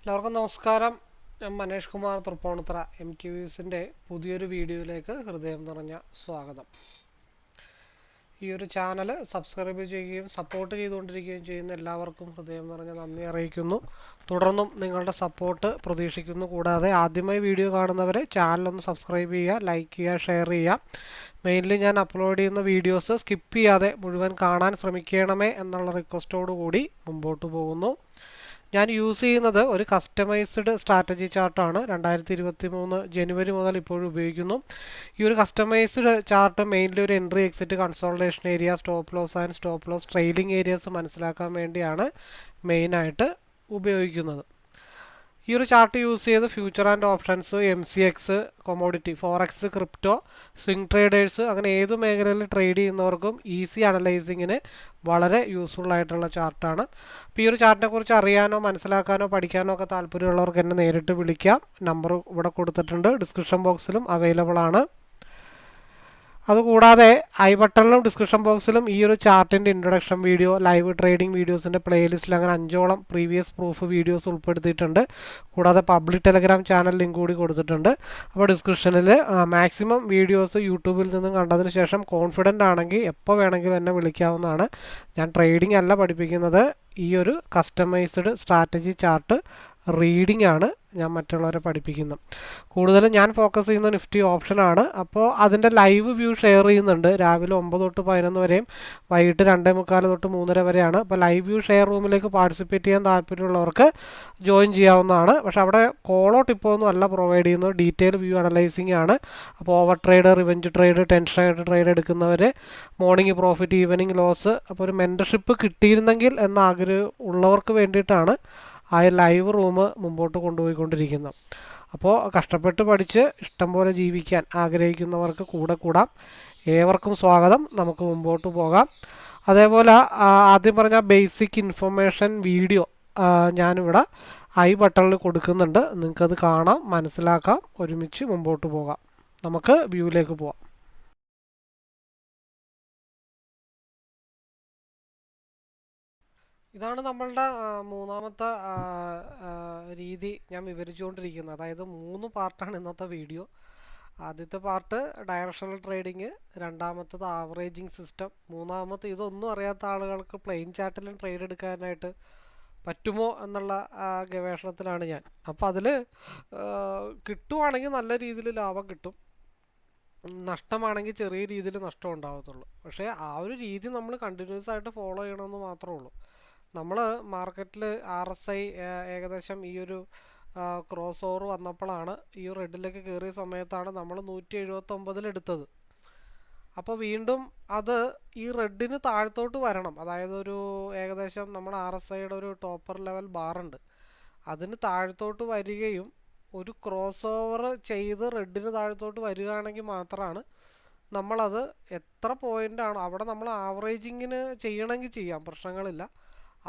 എല്ലാവർക്കും നമസ്കാരം. ഞാൻ മനേഷ് കുമാർ തൃപ്പൂണിത്തുറ MTVസിൻ്റെ പുതിയൊരു വീഡിയോയിലേക്ക് ഹൃദയം നിറഞ്ഞ സ്വാഗതം. ഈ ഒരു ചാനൽ സബ്സ്ക്രൈബ് ചെയ്യുകയും സപ്പോർട്ട് ചെയ്തുകൊണ്ടിരിക്കുകയും ചെയ്യുന്ന എല്ലാവർക്കും ഹൃദയം നിറഞ്ഞ നന്ദി അറിയിക്കുന്നു. തുടർന്നും നിങ്ങളുടെ സപ്പോർട്ട് പ്രതീക്ഷിക്കുന്നു. കൂടാതെ ആദ്യമായി വീഡിയോ കാണുന്നവരെ ചാനലൊന്ന് സബ്സ്ക്രൈബ് ചെയ്യുക, ലൈക്ക് ചെയ്യുക, ഷെയർ ചെയ്യുക. മെയിൻലി ഞാൻ അപ്ലോഡ് ചെയ്യുന്ന വീഡിയോസ് സ്കിപ്പ് ചെയ്യാതെ മുഴുവൻ കാണാൻ ശ്രമിക്കണമേ എന്നുള്ള റിക്വസ്റ്റോടു കൂടി മുമ്പോട്ട് പോകുന്നു. ഞാൻ യൂസ് ചെയ്യുന്നത് ഒരു കസ്റ്റമൈസ്ഡ് സ്ട്രാറ്റജി ചാർട്ടാണ്. 2023 ജനുവരി മുതൽ ഇപ്പോഴും ഉപയോഗിക്കുന്നു. ഈ ഒരു കസ്റ്റമൈസ്ഡ് ചാർട്ട് മെയിൻലി ഒരു entry, exit, consolidation area, stop loss and stop loss trailing areas മനസ്സിലാക്കാൻ വേണ്ടിയാണ് മെയിനായിട്ട് ഉപയോഗിക്കുന്നത്. ഈ ഒരു ചാർട്ട് യൂസ് ചെയ്ത് future and options, MCX, commodity, forex, crypto, swing traders അങ്ങനെ ഏത് മേഖലയിൽ ട്രേഡ് ചെയ്യുന്നവർക്കും ഈസി അനലൈസിങ്ങിന് വളരെ യൂസ്ഫുൾ ആയിട്ടുള്ള ചാർട്ടാണ്. അപ്പോൾ ഈ ഒരു ചാർട്ടിനെ കുറിച്ച് അറിയാനോ മനസ്സിലാക്കാനോ പഠിക്കാനോ ഒക്കെ താല്പര്യമുള്ളവർക്ക് എന്നെ നേരിട്ട് വിളിക്കാം. നമ്പർ ഇവിടെ കൊടുത്തിട്ടുണ്ട്, ഡിസ്ക്രിപ്ഷൻ ബോക്സിലും അവൈലബിൾ ആണ്. അതുകൂടാതെ ഐ ബട്ടണിലും ഡിസ്ക്രിപ്ഷൻ ബോക്സിലും ഈ ഒരു ചാർട്ടിൻ്റെ ഇൻട്രൊഡക്ഷൻ വീഡിയോ, ലൈവ് ട്രേഡിംഗ് വീഡിയോസിൻ്റെ പ്ലേലിസ്റ്റിൽ അങ്ങനെ 5ഓളം പ്രീവിയസ് പ്രൂഫ് വീഡിയോസ് ഉൾപ്പെടുത്തിയിട്ടുണ്ട്. കൂടാതെ പബ്ലിക് ടെലഗ്രാം ചാനൽ ലിങ്ക് കൂടി കൊടുത്തിട്ടുണ്ട്. അപ്പോൾ ഡിസ്ക്രിപ്ഷനിൽ മാക്സിമം വീഡിയോസ് യൂട്യൂബിൽ നിന്നും കണ്ടതിന് ശേഷം കോൺഫിഡൻ്റ് ആണെങ്കിൽ എപ്പോൾ വേണമെങ്കിലും എന്നെ വിളിക്കാവുന്നതാണ്. ഞാൻ ട്രേഡിംഗ് അല്ല പഠിപ്പിക്കുന്നത്, ഈ ഒരു കസ്റ്റമൈസ്ഡ് സ്ട്രാറ്റജി ചാർട്ട് റീഡിംഗ് ആണ് ഞാൻ മറ്റുള്ളവരെ പഠിപ്പിക്കുന്നത്. കൂടുതലും ഞാൻ ഫോക്കസ് ചെയ്യുന്ന നിഫ്റ്റി ഓപ്ഷനാണ്. അപ്പോൾ അതിൻ്റെ ലൈവ് വ്യൂ ഷെയർ ചെയ്യുന്നുണ്ട്. രാവിലെ 9 തൊട്ട് 11 വരെയും വൈകിട്ട് 2:45 തൊട്ട് 3:30 വരെയാണ്. അപ്പോൾ ലൈവ് വ്യൂ ഷെയർ റൂമിലേക്ക് പാർട്ടിസിപ്പേറ്റ് ചെയ്യാൻ താല്പര്യമുള്ളവർക്ക് ജോയിൻ ചെയ്യാവുന്നതാണ്. പക്ഷേ അവിടെ കോളോ ടിപ്പോ ഒന്നും അല്ല പ്രൊവൈഡ് ചെയ്യുന്നത്, ഡീറ്റെയിൽ വ്യൂ അനലൈസിങ് ആണ്. അപ്പോൾ ഓവർ ട്രേഡ്, റിവെഞ്ച് ട്രേഡ്, ടെൻഷനായിട്ട് ട്രേഡ് എടുക്കുന്നവർ, മോർണിംഗ് പ്രോഫിറ്റ്, ഈവനിങ് ലോസ്, അപ്പോൾ ഒരു മെൻറ്റർഷിപ്പ് കിട്ടിയിരുന്നെങ്കിൽ എന്ന ആഗ്രഹം ഉള്ളവർക്ക് വേണ്ടിയിട്ടാണ് ആ ലൈവ് റൂം മുമ്പോട്ട് കൊണ്ടുപോയിക്കൊണ്ടിരിക്കുന്നത്. അപ്പോൾ കഷ്ടപ്പെട്ട് പഠിച്ച് ഇഷ്ടം പോലെ ജീവിക്കാൻ ആഗ്രഹിക്കുന്നവർക്ക് കൂടെ കൂടാം. ഏവർക്കും സ്വാഗതം. നമുക്ക് മുമ്പോട്ട് പോകാം. അതേപോലെ ആദ്യം പറഞ്ഞ ബേസിക് ഇൻഫർമേഷൻ വീഡിയോ ഞാനിവിടെ ഐ ബട്ടണിൽ കൊടുക്കുന്നുണ്ട്. നിങ്ങൾക്കത് കാണാം, മനസ്സിലാക്കാം, ഒരുമിച്ച് മുമ്പോട്ട് പോകാം. നമുക്ക് വ്യൂവിലേക്ക് പോകാം. ഇതാണ് നമ്മളുടെ മൂന്നാമത്തെ രീതി ഞാൻ വിവരിച്ചുകൊണ്ടിരിക്കുന്നത്. അതായത് 3 പാർട്ടാണ് ഇന്നത്തെ വീഡിയോ. ആദ്യത്തെ പാർട്ട് ഡയറക്ഷണൽ ട്രേഡിങ്, രണ്ടാമത്തത് ആവറേജിങ് സിസ്റ്റം, മൂന്നാമത്തെ ഇതൊന്നും അറിയാത്ത ആളുകൾക്ക് പ്ലെയിൻ ചാർട്ടിലും ട്രേഡ് എടുക്കാനായിട്ട് പറ്റുമോ എന്നുള്ള ഗവേഷണത്തിലാണ് ഞാൻ. അപ്പോൾ അതിൽ കിട്ടുവാണെങ്കിൽ നല്ല രീതിയിൽ ലാഭം കിട്ടും, നഷ്ടമാണെങ്കിൽ ചെറിയ രീതിയിൽ നഷ്ടം ഉണ്ടാകത്തുള്ളൂ. പക്ഷേ ആ ഒരു രീതി നമ്മൾ കണ്ടിന്യൂസ് ആയിട്ട് ഫോളോ ചെയ്യണമെന്ന് മാത്രമേ ഉള്ളൂ. നമ്മൾ മാർക്കറ്റിൽ RSI ഏകദേശം ഈ ഒരു ക്രോസ് ഓവർ വന്നപ്പോഴാണ്, ഈ റെഡിലേക്ക് കയറിയ സമയത്താണ് നമ്മൾ 179 എടുത്തത്. അപ്പോൾ വീണ്ടും അത് ഈ റെഡിന് താഴത്തോട്ട് വരണം. അതായത് ഒരു ഏകദേശം നമ്മുടെ RSIയുടെ ഒരു ടോപ്പർ ലെവൽ ബാറുണ്ട്, അതിന് താഴത്തോട്ട് വരികയും ഒരു ക്രോസ് ഓവർ ചെയ്ത് റെഡിന് താഴത്തോട്ട് വരികയാണെങ്കിൽ മാത്രമാണ് നമ്മളത് എത്ര പോയിൻ്റാണോ അവിടെ നമ്മൾ ആവറേജിങ്ങിന് ചെയ്യണമെങ്കിൽ ചെയ്യാം, പ്രശ്നങ്ങളില്ല.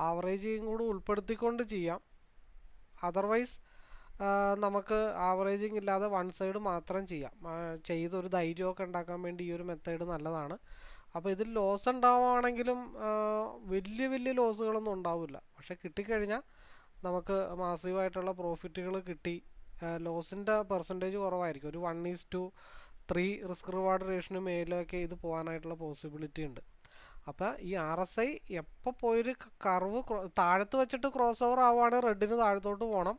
ആവറേജിങ് കൂടി ഉൾപ്പെടുത്തിക്കൊണ്ട് ചെയ്യാം. അതർവൈസ് നമുക്ക് ആവറേജിങ് ഇല്ലാതെ വൺ സൈഡ് മാത്രം ചെയ്യാം. ചെയ്തൊരു ധൈര്യമൊക്കെ ഉണ്ടാക്കാൻ വേണ്ടി ഈ ഒരു മെത്തേഡ് നല്ലതാണ്. അപ്പോൾ ഇതിൽ ലോസ് ഉണ്ടാവുകയാണെങ്കിലും വലിയ വലിയ ലോസുകളൊന്നും ഉണ്ടാവില്ല. പക്ഷെ കിട്ടിക്കഴിഞ്ഞാൽ നമുക്ക് മാസീവായിട്ടുള്ള പ്രോഫിറ്റുകൾ കിട്ടി, ലോസിൻ്റെ പെർസെൻറ്റേജ് കുറവായിരിക്കും. ഒരു 1:3 റിസ്ക് റിവാർഡ് റേഷന് മേലൊക്കെ ഇത് പോകാനായിട്ടുള്ള പോസിബിലിറ്റി ഉണ്ട്. അപ്പോൾ ഈ RSI എപ്പോൾ പോയൊരു കർവ് താഴത്ത് വെച്ചിട്ട് ക്രോസ് ഓവർ ആവുകയാണെങ്കിൽ റെഡിന് താഴത്തോട്ട് പോകണം.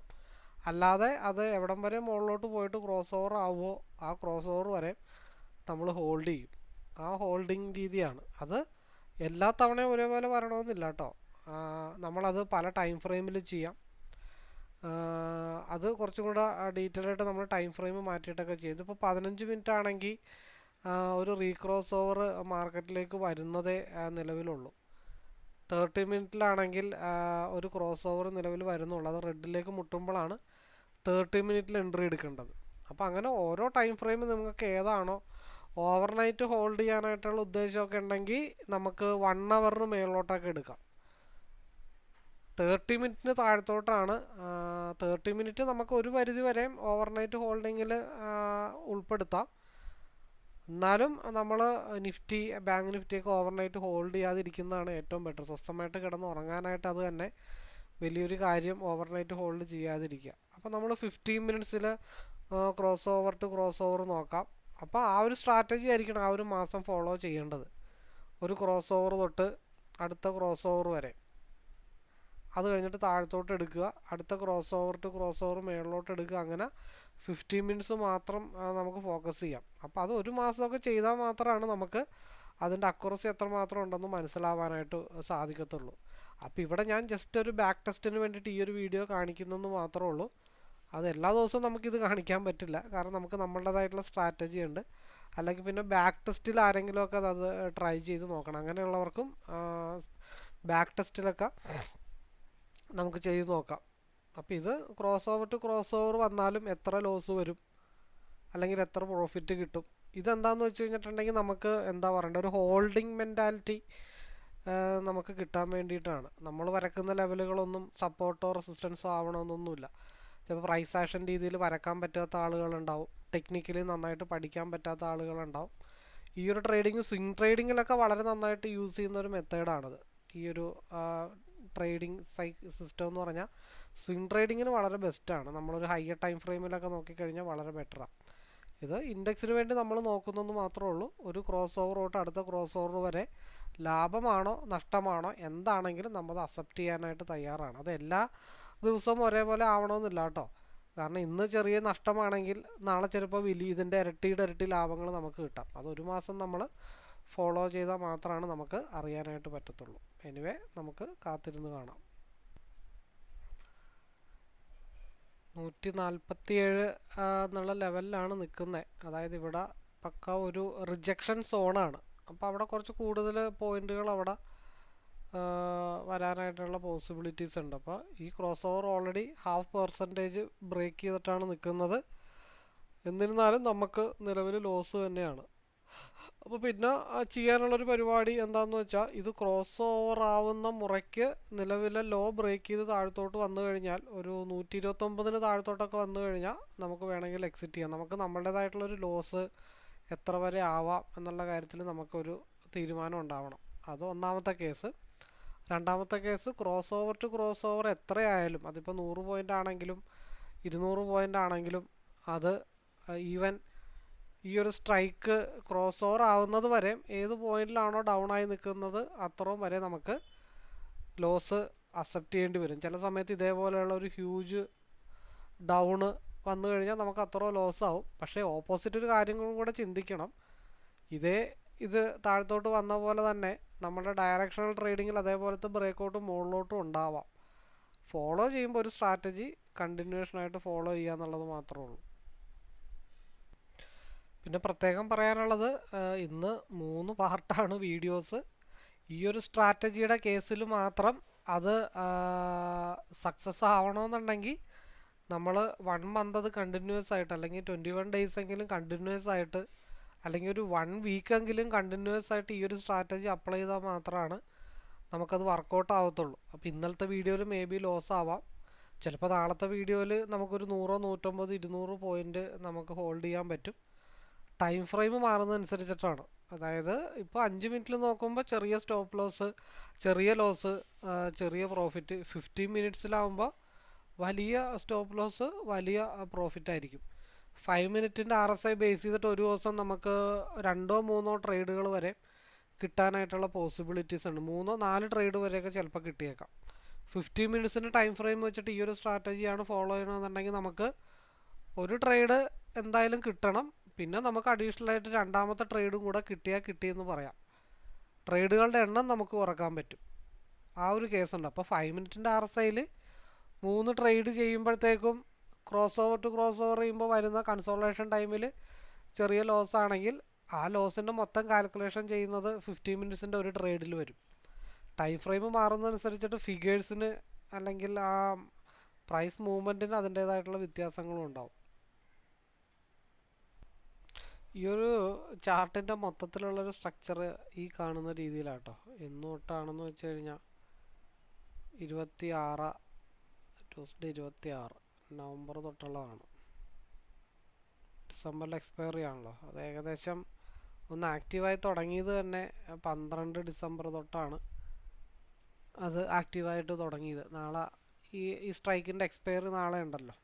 അല്ലാതെ അത് എവിടം വരെ മുകളിലോട്ട് പോയിട്ട് ക്രോസ് ഓവർ ആവുമോ ആ ക്രോസ് ഓവർ വരെ നമ്മൾ ഹോൾഡ് ചെയ്യും. ആ ഹോൾഡിങ് രീതിയാണ്. അത് എല്ലാ തവണയും ഒരേപോലെ വരണമെന്നില്ല കേട്ടോ. നമ്മളത് പല ടൈം ഫ്രെയിമിൽ ചെയ്യാം. അത് കുറച്ചും കൂടെ ഡീറ്റെയിൽ ആയിട്ട് നമ്മൾ ടൈം ഫ്രെയിം മാറ്റിയിട്ടൊക്കെ ചെയ്യും. ഇതിപ്പോൾ 15 മിനിറ്റ് ആണെങ്കിൽ ഒരു റീക്രോസ് ഓവർ മാർക്കറ്റിലേക്ക് വരുന്നതേ നിലവിലുള്ളൂ. 30 മിനിറ്റിലാണെങ്കിൽ ഒരു ക്രോസ് ഓവർ നിലവിൽ വരുന്നുള്ളൂ. അത് റെഡിലേക്ക് മുട്ടുമ്പോഴാണ് 30 മിനിറ്റിൽ എൻട്രി എടുക്കേണ്ടത്. അപ്പോൾ അങ്ങനെ ഓരോ ടൈം ഫ്രെയിം നിങ്ങൾക്ക് ഏതാണോ, ഓവർനൈറ്റ് ഹോൾഡ് ചെയ്യാനായിട്ടുള്ള ഉദ്ദേശമൊക്കെ ഉണ്ടെങ്കിൽ നമുക്ക് 1 അവറിന് മേളിലോട്ടൊക്കെ എടുക്കാം. 30 മിനിറ്റിന് താഴത്തോട്ടാണ്. 30 മിനിറ്റ് നമുക്ക് ഒരു പരിധി വരെയും ഓവർനൈറ്റ് ഹോൾഡിങ്ങിൽ ഉൾപ്പെടുത്താം. എന്നാലും നമ്മൾ നിഫ്റ്റി, ബാങ്ക് നിഫ്റ്റിയൊക്കെ ഓവർനൈറ്റ് ഹോൾഡ് ചെയ്യാതിരിക്കുന്നതാണ് ഏറ്റവും ബെറ്റർ. സ്വസ്ഥമായിട്ട് കിടന്ന് ഉറങ്ങാനായിട്ട് അത് തന്നെ വലിയൊരു കാര്യം ഓവർനൈറ്റ് ഹോൾഡ് ചെയ്യാതിരിക്കുക. അപ്പോൾ നമ്മൾ 15 മിനിറ്റ്സിൽ cross over to cross over നോക്കാം. അപ്പോൾ ആ ഒരു സ്ട്രാറ്റജി ആയിരിക്കണം ആ ഒരു മാസം ഫോളോ ചെയ്യേണ്ടത്. ഒരു ക്രോസ് ഓവർ തൊട്ട് അടുത്ത ക്രോസ് ഓവർ വരെ, അത് കഴിഞ്ഞിട്ട് താഴത്തോട്ട് എടുക്കുക, അടുത്ത cross over to cross over മുകളിലോട്ട് എടുക്കുക. അങ്ങനെ 15 മിനിറ്റ്സ് മാത്രം നമുക്ക് ഫോക്കസ് ചെയ്യാം. അപ്പോൾ അത് ഒരു മാസമൊക്കെ ചെയ്താൽ മാത്രമാണ് നമുക്ക് അതിൻ്റെ അക്യുറസി എത്രമാത്രം ഉണ്ടെന്ന് മനസ്സിലാവാനായിട്ട് സാധിക്കത്തുള്ളൂ. അപ്പോൾ ഇവിടെ ഞാൻ ജസ്റ്റ് ഒരു ബാക്ക് ടെസ്റ്റിന് വേണ്ടിയിട്ട് ഈ ഒരു വീഡിയോ കാണിക്കുന്നെന്ന് മാത്രമേ ഉള്ളൂ. അത് എല്ലാ ദിവസവും നമുക്കിത് കാണിക്കാൻ പറ്റില്ല, കാരണം നമുക്ക് നമ്മളുടേതായിട്ടുള്ള സ്ട്രാറ്റജി ഉണ്ട്. അല്ലെങ്കിൽ പിന്നെ ബാക്ക് ടെസ്റ്റിൽ ആരെങ്കിലുമൊക്കെ അത് ട്രൈ ചെയ്ത് നോക്കണം. അങ്ങനെയുള്ളവർക്കും ബാക്ക് ടെസ്റ്റിലൊക്കെ നമുക്ക് ചെയ്ത് നോക്കാം. അപ്പോൾ ഇത് cross over to cross over വന്നാലും എത്ര ലോസ് വരും അല്ലെങ്കിൽ എത്ര പ്രോഫിറ്റ് കിട്ടും, ഇതെന്താണെന്ന് വെച്ച് കഴിഞ്ഞിട്ടുണ്ടെങ്കിൽ നമുക്ക് എന്താ പറയേണ്ടത്, ഒരു ഹോൾഡിംഗ് മെൻറ്റാലിറ്റി നമുക്ക് കിട്ടാൻ വേണ്ടിയിട്ടാണ്. നമ്മൾ വരക്കുന്ന ലെവലുകളൊന്നും സപ്പോർട്ടോ റെസിസ്റ്റൻസോ ആവണമെന്നൊന്നുമില്ല. ചിലപ്പോൾ പ്രൈസ് ആക്ഷൻ രീതിയിൽ വരക്കാൻ പറ്റാത്ത ആളുകളുണ്ടാവും, ടെക്നിക്കലി നന്നായിട്ട് പഠിക്കാൻ പറ്റാത്ത ആളുകളുണ്ടാവും. ഈ ഒരു ട്രേഡിങ് സ്വിംഗ് ട്രേഡിങ്ങിലൊക്കെ വളരെ നന്നായിട്ട് യൂസ് ചെയ്യുന്ന ഒരു മെത്തേഡാണിത്. ഈ ഒരു ട്രേഡിങ് സിസ്റ്റം എന്ന് പറഞ്ഞാൽ സ്വിംഗ് ട്രേഡിങ്ങിന് വളരെ ബെസ്റ്റാണ്. നമ്മളൊരു ഹയർ ടൈം ഫ്രെയിമിലൊക്കെ നോക്കിക്കഴിഞ്ഞാൽ വളരെ ബെറ്ററാണ്. ഇത് ഇൻഡെക്സിന് വേണ്ടി നമ്മൾ നോക്കുന്നതെന്ന് മാത്രമേ ഉള്ളൂ. ഒരു ക്രോസ് ഓവർ തൊട്ട് അടുത്ത ക്രോസ് ഓവർ വരെ ലാഭമാണോ നഷ്ടമാണോ എന്താണെങ്കിലും നമ്മൾ അക്സെപ്റ്റ് ചെയ്യാനായിട്ട് തയ്യാറാണ്. അത് എല്ലാ ദിവസവും ഒരേപോലെ ആവണമെന്നില്ല കേട്ടോ. കാരണം ഇന്ന് ചെറിയ നഷ്ടമാണെങ്കിൽ നാളെ ചിലപ്പോൾ ഇതിൻ്റെ ഇരട്ടി ലാഭങ്ങൾ നമുക്ക് കിട്ടാം. അതൊരു മാസം നമ്മൾ ഫോളോ ചെയ്താൽ മാത്രമാണ് നമുക്ക് അറിയാനായിട്ട് പറ്റത്തുള്ളൂ. എനിവേ, നമുക്ക് കാത്തിരുന്ന് കാണാം. 147 എന്നുള്ള ലെവലിലാണ് നിൽക്കുന്നത്. അതായത് ഇവിടെ പക്ക ഒരു റിജക്ഷൻ സോണാണ്. അപ്പോൾ അവിടെ കുറച്ച് കൂടുതൽ പോയിന്റുകൾ അവിടെ വരാനായിട്ടുള്ള പോസിബിലിറ്റീസ് ഉണ്ട്. അപ്പോൾ ഈ ക്രോസ് ഓവർ ഓൾറെഡി 0.5% ബ്രേക്ക് ചെയ്തിട്ടാണ് നിൽക്കുന്നത്. എന്നിരുന്നാലും നമുക്ക് നിലവിൽ ലോസ് തന്നെയാണ്. അപ്പോൾ പിന്നെ ചെയ്യാനുള്ളൊരു പരിപാടി എന്താണെന്ന് വെച്ചാൽ, ഇത് ക്രോസ് ഓവർ ആവുന്ന മുറയ്ക്ക് നിലവിലെ ലോ ബ്രേക്ക് ചെയ്ത് താഴത്തോട്ട് വന്നു കഴിഞ്ഞാൽ, ഒരു 129 താഴത്തോട്ടൊക്കെ വന്നു കഴിഞ്ഞാൽ നമുക്ക് വേണമെങ്കിൽ എക്സിറ്റ് ചെയ്യാം. നമുക്ക് നമ്മളുടേതായിട്ടുള്ളൊരു ലോസ് എത്ര വരെ ആവാം എന്നുള്ള കാര്യത്തിൽ നമുക്കൊരു തീരുമാനം ഉണ്ടാവണം. അത് ഒന്നാമത്തെ കേസ്. രണ്ടാമത്തെ case, cross over to cross over എത്രയായാലും, അതിപ്പോൾ 100 പോയിൻ്റ് ആണെങ്കിലും 200 പോയിൻ്റ് ആണെങ്കിലും, അത് ഈവൻ ഈ ഒരു സ്ട്രൈക്ക് ക്രോസ് ഓവർ ആവുന്നത് വരെ ഏത് പോയിന്റിലാണോ ഡൗൺ ആയി നിൽക്കുന്നത് അത്രയും വരെ നമുക്ക് ലോസ് അക്സെപ്റ്റ് ചെയ്യേണ്ടി വരും. ചില സമയത്ത് ഇതേപോലെയുള്ള ഒരു ഹ്യൂജ് ഡൗണ് വന്നു കഴിഞ്ഞാൽ നമുക്ക് അത്രയും ലോസ് ആവും. പക്ഷേ ഓപ്പോസിറ്റ് ഒരു കാര്യങ്ങളും കൂടെ ചിന്തിക്കണം. ഇത് താഴത്തോട്ട് വന്ന പോലെ തന്നെ നമ്മുടെ ഡയറക്ഷണൽ ട്രേഡിങ്ങിൽ അതേപോലത്തെ ബ്രേക്കൗട്ടും മുകളിലോട്ടും ഉണ്ടാവാം. ഫോളോ ചെയ്യുമ്പോൾ ഒരു സ്ട്രാറ്റജി കണ്ടിന്യൂഷനായിട്ട് ഫോളോ ചെയ്യുക എന്നുള്ളത് മാത്രമേ ഉള്ളൂ. പിന്നെ പ്രത്യേകം പറയാനുള്ളത്, ഇന്ന് 3 പാർട്ടാണ് വീഡിയോസ്. ഈ ഒരു സ്ട്രാറ്റജിയുടെ കേസിൽ മാത്രം അത് സക്സസ് ആവണമെന്നുണ്ടെങ്കിൽ നമ്മൾ 1 മന്ത് അത് കണ്ടിന്യൂസ് ആയിട്ട്, അല്ലെങ്കിൽ 21 ഡേയ്സ് എങ്കിലും കണ്ടിന്യൂസ് ആയിട്ട്, അല്ലെങ്കിൽ ഒരു 1 വീക്കെങ്കിലും കണ്ടിന്യൂസ് ആയിട്ട് ഈ ഒരു സ്ട്രാറ്റജി അപ്ലൈ ചെയ്താൽ മാത്രമാണ് നമുക്കത് വർക്കൗട്ട് ആവത്തുള്ളൂ. അപ്പോൾ ഇന്നലത്തെ വീഡിയോയിൽ മേ ബി ലോസ് ആവാം. ചിലപ്പോൾ നാളത്തെ വീഡിയോയിൽ നമുക്കൊരു 100, 150, 200 പോയിൻ്റ് നമുക്ക് ഹോൾഡ് ചെയ്യാൻ പറ്റും. ടൈം ഫ്രെയിം മാറുന്നതനുസരിച്ചിട്ടാണ്. അതായത് ഇപ്പോൾ 5 മിനിറ്റിൽ നോക്കുമ്പോൾ ചെറിയ സ്റ്റോപ്പ് ലോസ്, ചെറിയ ലോസ്, ചെറിയ പ്രോഫിറ്റ്. 15 മിനിറ്റ്സിലാവുമ്പോൾ വലിയ സ്റ്റോപ്പ് ലോസ്, വലിയ പ്രോഫിറ്റ് ആയിരിക്കും. 5 മിനിറ്റിൻ്റെ RSI ബേസ് ചെയ്തിട്ട് ഒരു ദിവസം നമുക്ക് 2-3 ട്രേഡുകൾ വരെ കിട്ടാനായിട്ടുള്ള പോസിബിലിറ്റീസ് ഉണ്ട്. 3-4 ട്രേഡ് വരെയൊക്കെ ചിലപ്പോൾ കിട്ടിയേക്കാം. 15 മിനിറ്റ്സിൻ്റെ ടൈം ഫ്രെയിം വെച്ചിട്ട് ഈ ഒരു സ്ട്രാറ്റജിയാണ് ഫോളോ ചെയ്യണമെന്നുണ്ടെങ്കിൽ നമുക്ക് ഒരു ട്രേഡ് എന്തായാലും കിട്ടണം. പിന്നെ നമുക്ക് അഡീഷണൽ ആയിട്ട് രണ്ടാമത്തെ ട്രേഡും കൂടെ കിട്ടിയെന്ന് പറയാം. ട്രേഡുകളുടെ എണ്ണം നമുക്ക് കുറക്കാൻ പറ്റും. ആ ഒരു കേസുണ്ട്. അപ്പോൾ 5 മിനിറ്റിൻ്റെ RSIയിൽ 3 ട്രേഡ് ചെയ്യുമ്പോഴത്തേക്കും cross over to cross over ചെയ്യുമ്പോൾ വരുന്ന കൺസോളേഷൻ ടൈമിൽ ചെറിയ ലോസ് ആണെങ്കിൽ ആ ലോസിൻ്റെ മൊത്തം കാൽക്കുലേഷൻ ചെയ്യുന്നത് 15 മിനിറ്റ്സിൻ്റെ ഒരു ട്രേഡിൽ വരും. ടൈം ഫ്രെയിം മാറുന്നതനുസരിച്ചിട്ട് ഫിഗേഴ്സിന് അല്ലെങ്കിൽ ആ പ്രൈസ് മൂവ്മെൻറ്റിന് അതിൻ്റേതായിട്ടുള്ള വ്യത്യാസങ്ങളും ഉണ്ടാവും. ഈ ഒരു ചാർട്ടിൻ്റെ മൊത്തത്തിലുള്ളൊരു സ്ട്രക്ചർ ഈ കാണുന്ന രീതിയിലാട്ടോ. എന്ന് തൊട്ടാണെന്ന് വെച്ച് കഴിഞ്ഞാൽ 26 ട്യൂസ്ഡേ 26 നവംബർ തൊട്ടുള്ളതാണ്. ഡിസംബറിൽ എക്സ്പയറി ആണല്ലോ. അത് ഏകദേശം ഒന്ന് ആക്റ്റീവായി തുടങ്ങിയത് തന്നെ 12 ഡിസംബർ തൊട്ടാണ് അത് ആക്റ്റീവായിട്ട് തുടങ്ങിയത്. നാളെ ഈ സ്ട്രൈക്കിൻ്റെ എക്സ്പയറി നാളെ ഉണ്ടല്ലോ.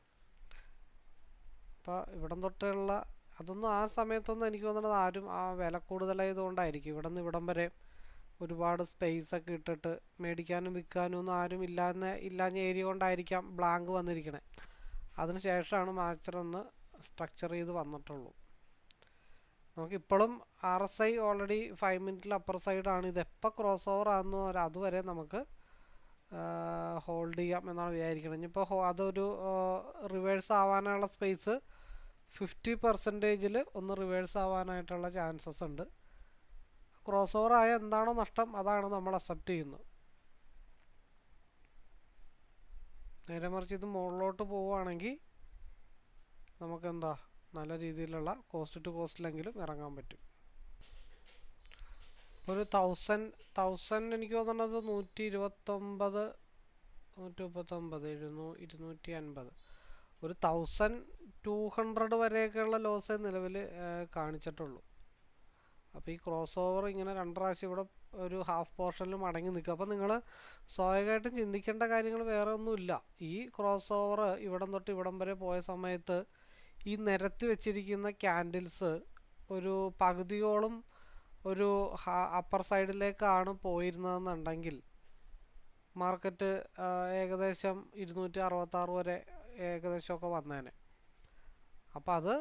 അപ്പോൾ ഇവിടം തൊട്ടുള്ള അതൊന്നും ആ സമയത്തൊന്നും എനിക്ക് തോന്നുന്നത് ആരും ആ വില കൂടുതലായതുകൊണ്ടായിരിക്കും. ഇവിടെ നിന്ന് ഇവിടം വരെ ഒരുപാട് സ്പേസ് ഒക്കെ ഇട്ടിട്ട് മേടിക്കാനും വിൽക്കാനും ഒന്നും ആരും ഇല്ലാഞ്ഞ ഏരിയ കൊണ്ടായിരിക്കാം ബ്ലാങ്ക് വന്നിരിക്കണേ. അതിന് ശേഷമാണ് മാർക്കറ്റ് ഒന്ന് സ്ട്രക്ചർ ചെയ്ത് വന്നിട്ടുള്ളൂ. നമുക്കിപ്പോഴും RSI ഓൾറെഡി 5 മിനിറ്റിൽ അപ്പർ സൈഡാണ്. ഇത് എപ്പോൾ ക്രോസ് ഓവർ ആകുന്നു അതുവരെ നമുക്ക് ഹോൾഡ് ചെയ്യാം എന്നാണ് വിചാരിക്കുന്നത്. ഇനിയിപ്പോൾ അതൊരു റിവേഴ്സ് ആവാനുള്ള സ്പേസ് 50% ഒന്ന് റിവേഴ്സ് ആവാനായിട്ടുള്ള ചാൻസസ് ഉണ്ട്. ക്രോസ് ഓവർ ആയ എന്താണോ നഷ്ടം അതാണ് നമ്മൾ അക്സെപ്റ്റ് ചെയ്യുന്നത്. നേരെ മറിച്ച് ഇത് മുകളിലോട്ട് പോവുകയാണെങ്കിൽ നമുക്കെന്താ നല്ല രീതിയിലുള്ള കോസ്റ്റ് ടു കോസ്റ്റിലെങ്കിലും ഇറങ്ങാൻ പറ്റും. ഒരു 1000 എനിക്ക് തോന്നുന്നത് 129, 250 ഒരു 1200 വരെയൊക്കെയുള്ള ലോസേ നിലവിൽ കാണിച്ചിട്ടുള്ളൂ. അപ്പോൾ ഈ ക്രോസ് ഓവർ ഇങ്ങനെ 2 പ്രാവശ്യം ഇവിടെ ഒരു ഹാഫ് പോർഷനിൽ മടങ്ങി നിൽക്കുക. അപ്പോൾ നിങ്ങൾ സ്വാഭാവികമായിട്ടും ചിന്തിക്കേണ്ട കാര്യങ്ങൾ വേറെ ഒന്നുമില്ല. ഈ ക്രോസ് ഓവർ ഇവിടം തൊട്ട് ഇവിടം വരെ പോയ സമയത്ത് ഈ നിരത്തി വെച്ചിരിക്കുന്ന ക്യാൻഡിൽസ് ഒരു പകുതിയോളം ഒരു അപ്പർ സൈഡിലേക്കാണ് പോയിരുന്നതെന്നുണ്ടെങ്കിൽ മാർക്കറ്റ് ഏകദേശം 266 വരെ ഏകദേശമൊക്കെ വന്നേനെ. അപ്പോൾ അത്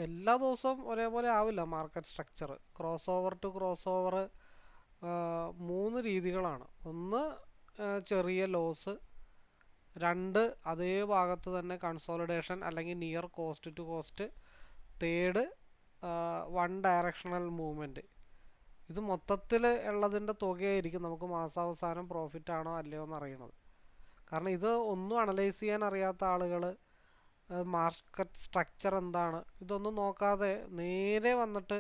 എല്ലാ ദിവസവും ഒരേപോലെ ആവില്ല market structure. Cross over to cross over 3 രീതികളാണ്. ഒന്ന് ചെറിയ ലോസ്, 2 അതേ ഭാഗത്ത് തന്നെ കൺസോളിഡേഷൻ അല്ലെങ്കിൽ near cost to cost, 3 1 directional movement. ഇത് മൊത്തത്തിൽ ഉള്ളതിൻ്റെ തുകയായിരിക്കും നമുക്ക് മാസാവസാനം പ്രോഫിറ്റ് ആണോ അല്ലയോ എന്ന് അറിയണത്. കാരണം ഇത് ഒന്നും അനലൈസ് ചെയ്യാൻ അറിയാത്ത ആളുകൾ മാർക്കറ്റ് സ്ട്രക്ചർ എന്താണ് ഇതൊന്നും നോക്കാതെ നേരെ വന്നിട്ട്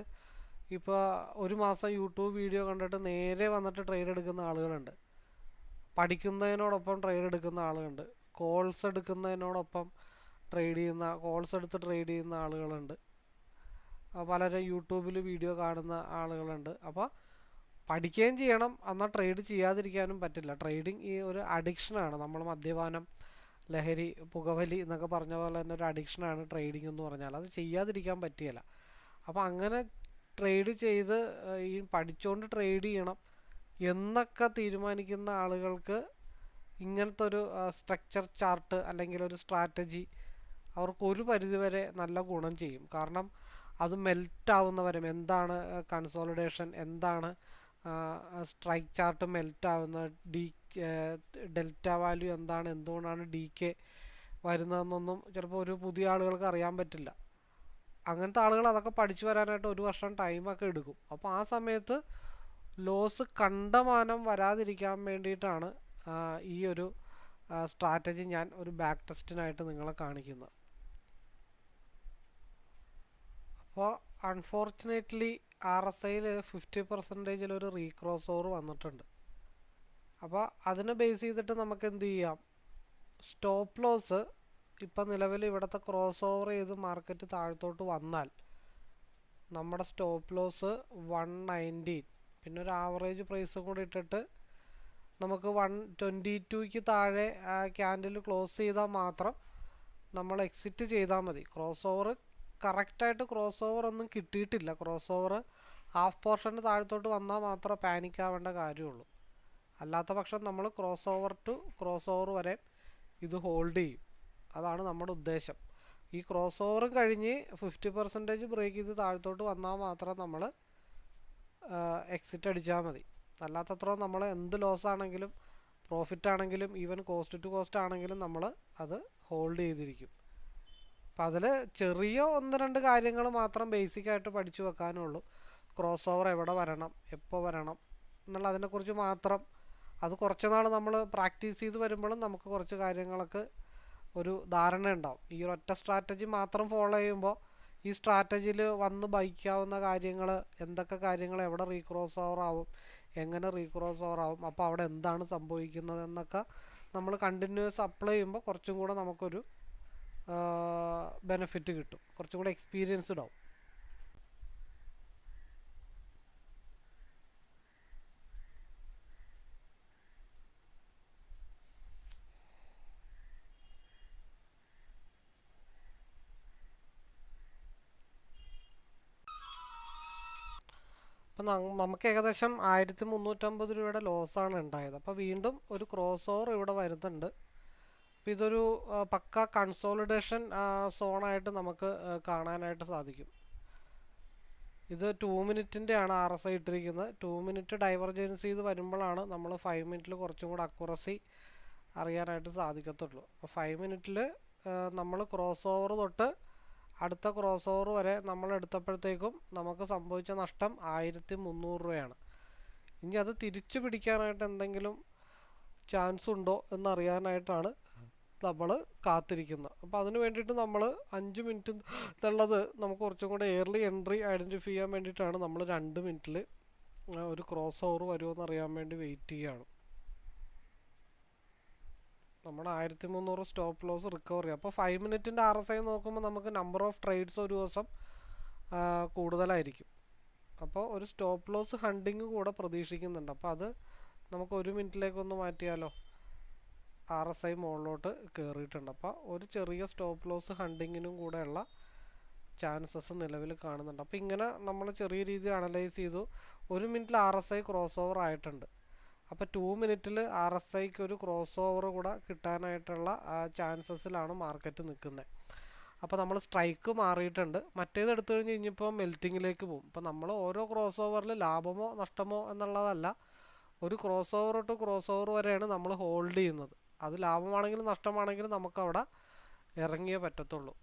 ഇപ്പോൾ ഒരു മാസം യൂട്യൂബ് വീഡിയോ കണ്ടിട്ട് നേരെ വന്നിട്ട് ട്രേഡ് എടുക്കുന്ന ആളുകളുണ്ട്. പഠിക്കുന്നതിനോടൊപ്പം ട്രേഡ് എടുക്കുന്ന ആളുകളുണ്ട്. കോൾസ് എടുക്കുന്നതിനോടൊപ്പം കോൾസ് എടുത്ത് ട്രേഡ് ചെയ്യുന്ന ആളുകളുണ്ട്. പലരും യൂട്യൂബിൽ വീഡിയോ കാണുന്ന ആളുകളുണ്ട്. അപ്പോൾ പഠിക്കുകയും ചെയ്യണം, എന്നാൽ ട്രേഡ് ചെയ്യാതിരിക്കാനും പറ്റില്ല. ട്രേഡിങ് ഈ ഒരു അഡിക്ഷനാണ്. നമ്മൾ മദ്യപാനം, ലഹരി, പുകവലി എന്നൊക്കെ പറഞ്ഞ പോലെ തന്നെ ഒരു അഡിക്ഷനാണ് ട്രേഡിംഗ് എന്ന് പറഞ്ഞാൽ. അത് ചെയ്യാതിരിക്കാൻ പറ്റിയല്ല. അപ്പോൾ അങ്ങനെ ട്രേഡ് ചെയ്ത് ഈ പഠിച്ചുകൊണ്ട് ട്രേഡ് ചെയ്യണം എന്നൊക്കെ തീരുമാനിക്കുന്ന ആളുകൾക്ക് ഇങ്ങനത്തെ ഒരു സ്ട്രക്ചർ ചാർട്ട് അല്ലെങ്കിൽ ഒരു സ്ട്രാറ്റജി അവർക്ക് ഒരു പരിധിവരെ നല്ല ഗുണം ചെയ്യും. കാരണം അത് മെൽറ്റാവുന്നവരെ എന്താണ് കൺസോളിഡേഷൻ, എന്താണ് സ്ട്രൈക്ക് ചാർട്ട് മെൽറ്റാവുന്ന ഡെൽറ്റ വാല്യൂ എന്താണ്, എന്തുകൊണ്ടാണ് DK വരുന്നതെന്നൊന്നും ചിലപ്പോൾ ഒരു പുതിയ ആളുകൾക്ക് അറിയാൻ പറ്റില്ല. അങ്ങനത്തെ ആളുകൾ അതൊക്കെ പഠിച്ചു വരാനായിട്ട് 1 വർഷം ടൈമൊക്കെ എടുക്കും. അപ്പോൾ ആ സമയത്ത് ലോസ് കണ്ടമാനം വരാതിരിക്കാൻ വേണ്ടിയിട്ടാണ് ഈ ഒരു സ്ട്രാറ്റജി ഞാൻ ഒരു ബാക്ക് ടെസ്റ്റിനായിട്ട് നിങ്ങളെ കാണിക്കുന്നത്. അപ്പോൾ അൺഫോർച്ചുനേറ്റ്ലി RSIയിൽ 50% ഒരു റീക്രോസ് ഓവർ വന്നിട്ടുണ്ട്. അപ്പോൾ അതിനെ ബേസ് ചെയ്തിട്ട് നമുക്ക് എന്ത് ചെയ്യാം, സ്റ്റോപ്പ് ലോസ് ഇപ്പം നിലവിൽ ഇവിടുത്തെ ക്രോസ് ഓവർ ചെയ്ത് മാർക്കറ്റ് താഴത്തോട്ട് വന്നാൽ നമ്മുടെ സ്റ്റോപ്പ് ലോസ് 119, പിന്നെ ഒരു ആവറേജ് പ്രൈസും കൂടി ഇട്ടിട്ട് നമുക്ക് 122ക്ക് താഴെ ക്യാൻഡിൽ ക്ലോസ് ചെയ്താൽ മാത്രം നമ്മൾ എക്സിറ്റ് ചെയ്താൽ മതി. ക്രോസ് ഓവർ കറക്റ്റായിട്ട് ക്രോസ് ഓവർ ഒന്നും കിട്ടിയിട്ടില്ല. ക്രോസ് ഓവർ ഹാഫ് പോർഷന് താഴത്തോട്ട് വന്നാൽ മാത്രമേ പാനിക് ആവേണ്ട കാര്യമുള്ളൂ. അല്ലാത്ത പക്ഷം നമ്മൾ cross over to cross over വരെ ഇത് ഹോൾഡ് ചെയ്യും. അതാണ് നമ്മുടെ ഉദ്ദേശം. ഈ ക്രോസ് ഓവറും കഴിഞ്ഞ് 50% ബ്രേക്ക് ചെയ്ത് താഴത്തോട്ട് വന്നാൽ മാത്രം നമ്മൾ എക്സിറ്റ് അടിച്ചാൽ മതി. അല്ലാത്തത്ര നമ്മൾ എന്ത് ലോസ് ആണെങ്കിലും പ്രോഫിറ്റ് ആണെങ്കിലും ഈവൻ കോസ്റ്റ് ടു കോസ്റ്റ് ആണെങ്കിലും നമ്മൾ അത് ഹോൾഡ് ചെയ്തിരിക്കും. അപ്പം അതിൽ ചെറിയ 1-2 കാര്യങ്ങൾ മാത്രം ബേസിക്കായിട്ട് പഠിച്ചു വെക്കാനുള്ളൂ. ക്രോസ് ഓവർ എവിടെ വരണം, എപ്പോൾ വരണം എന്നുള്ള അതിനെക്കുറിച്ച് മാത്രം. അത് കുറച്ച് നാൾ നമ്മൾ പ്രാക്ടീസ് ചെയ്ത് വരുമ്പോഴും നമുക്ക് കുറച്ച് കാര്യങ്ങളൊക്കെ ഒരു ധാരണ ഉണ്ടാവും. ഈ ഒരൊറ്റ സ്ട്രാറ്റജി മാത്രം ഫോളോ ചെയ്യുമ്പോൾ ഈ സ്ട്രാറ്റജിയിൽ വന്ന് ബൈക്കാവുന്ന കാര്യങ്ങൾ, എന്തൊക്കെ കാര്യങ്ങൾ എവിടെ റീക്രോസ് ഓവർ ആവും, എങ്ങനെ റീക്രോസ് ഓവർ ആവും, അപ്പോൾ അവിടെ എന്താണ് സംഭവിക്കുന്നത് എന്നൊക്കെ നമ്മൾ കണ്ടിന്യൂസ് അപ്ലൈ ചെയ്യുമ്പോൾ കുറച്ചും കൂടെ നമുക്കൊരു ബെനിഫിറ്റ് കിട്ടും, കുറച്ചും കൂടെ എക്സ്പീരിയൻസ്ഡ് ആവും. അപ്പം നമുക്ക് ഏകദേശം 1350 രൂപയുടെ ലോസാണ് ഉണ്ടായത്. അപ്പോൾ വീണ്ടും ഒരു ക്രോസ് ഓവർ ഇവിടെ വരുന്നുണ്ട്. അപ്പോൾ ഇതൊരു പക്ക കൺസോളിഡേഷൻ സോണായിട്ട് നമുക്ക് കാണാനായിട്ട് സാധിക്കും. ഇത് 2 മിനിറ്റിൻ്റെ ആണ് RSI ഇട്ടിരിക്കുന്നത്. 2 മിനിറ്റ് ഡൈവർജൻസ് ചെയ്ത് വരുമ്പോഴാണ് നമ്മൾ 5 മിനിറ്റിൽ കുറച്ചും കൂടെ അക്യുറസി അറിയാനായിട്ട് സാധിക്കത്തുള്ളൂ. അപ്പോൾ 5 മിനിറ്റിൽ നമ്മൾ ക്രോസ് ഓവർ തൊട്ട് അടുത്ത ക്രോസ് ഓവർ വരെ നമ്മൾ എടുത്തപ്പോഴത്തേക്കും നമുക്ക് സംഭവിച്ച നഷ്ടം 1300 രൂപയാണ്. ഇനി അത് തിരിച്ചു പിടിക്കാനായിട്ട് എന്തെങ്കിലും ചാൻസ് ഉണ്ടോ എന്നറിയാനായിട്ടാണ് നമ്മൾ കാത്തിരിക്കുന്നത്. അപ്പോൾ അതിന് വേണ്ടിയിട്ട് നമ്മൾ 5 മിനിറ്റ് എന്നുള്ളത് നമുക്ക് കുറച്ചും കൂടെ എയർലി എൻട്രി ഐഡൻറ്റിഫൈ ചെയ്യാൻ വേണ്ടിയിട്ടാണ് നമ്മൾ 2 മിനിറ്റിൽ ഒരു ക്രോസ് ഓവർ വരുമോ എന്നറിയാൻ വേണ്ടി വെയിറ്റ് ചെയ്യുകയാണ്. നമ്മുടെ 1300 സ്റ്റോപ്പ് ലോസ് റിക്കവർ ചെയ്യുക. അപ്പോൾ 5 മിനിറ്റിൻ്റെ RSI നോക്കുമ്പോൾ നമുക്ക് നമ്പർ ഓഫ് ട്രേഡ്സ് ഒരു ദിവസം കൂടുതലായിരിക്കും. അപ്പോൾ ഒരു സ്റ്റോപ്പ് ലോസ് ഹണ്ടിങ് കൂടെ പ്രതീക്ഷിക്കുന്നുണ്ട്. അപ്പോൾ അത് നമുക്ക് 1 മിനിറ്റിലേക്കൊന്ന് മാറ്റിയാലോ. RSI മുകളിലോട്ട് കയറിയിട്ടുണ്ട്. അപ്പോൾ ഒരു ചെറിയ സ്റ്റോപ്പ് ലോസ് ഹണ്ടിങ്ങിനും കൂടെയുള്ള ചാൻസസ് നിലവിൽ കാണുന്നുണ്ട്. അപ്പോൾ ഇങ്ങനെ നമ്മൾ ചെറിയ രീതിയിൽ അനലൈസ് ചെയ്തു. 1 മിനിറ്റിൽ RSI ക്രോസ് ഓവർ ആയിട്ടുണ്ട്. അപ്പോൾ 2 മിനിറ്റിൽ RSIക്ക് ഒരു ക്രോസ് ഓവർ കൂടെ കിട്ടാനായിട്ടുള്ള ചാൻസസിലാണ് മാർക്കറ്റ് നിൽക്കുന്നത്. അപ്പോൾ നമ്മൾ സ്ട്രൈക്ക് മാറിയിട്ടുണ്ട്. മറ്റേത് എടുത്തു കഴിഞ്ഞ് കഴിഞ്ഞപ്പോൾ മെൽറ്റിങ്ങിലേക്ക് പോകും. അപ്പോൾ നമ്മൾ ഓരോ ക്രോസ് ഓവറിൽ ലാഭമോ നഷ്ടമോ എന്നുള്ളതല്ല, ഒരു ക്രോസ് ഓവർ തൊട്ട് ക്രോസ് ഓവർ വരെയാണ് നമ്മൾ ഹോൾഡ് ചെയ്യുന്നത്. അത് ലാഭമാണെങ്കിലും നഷ്ടമാണെങ്കിലും നമുക്കവിടെ ഇറങ്ങിയേ പറ്റത്തുള്ളൂ.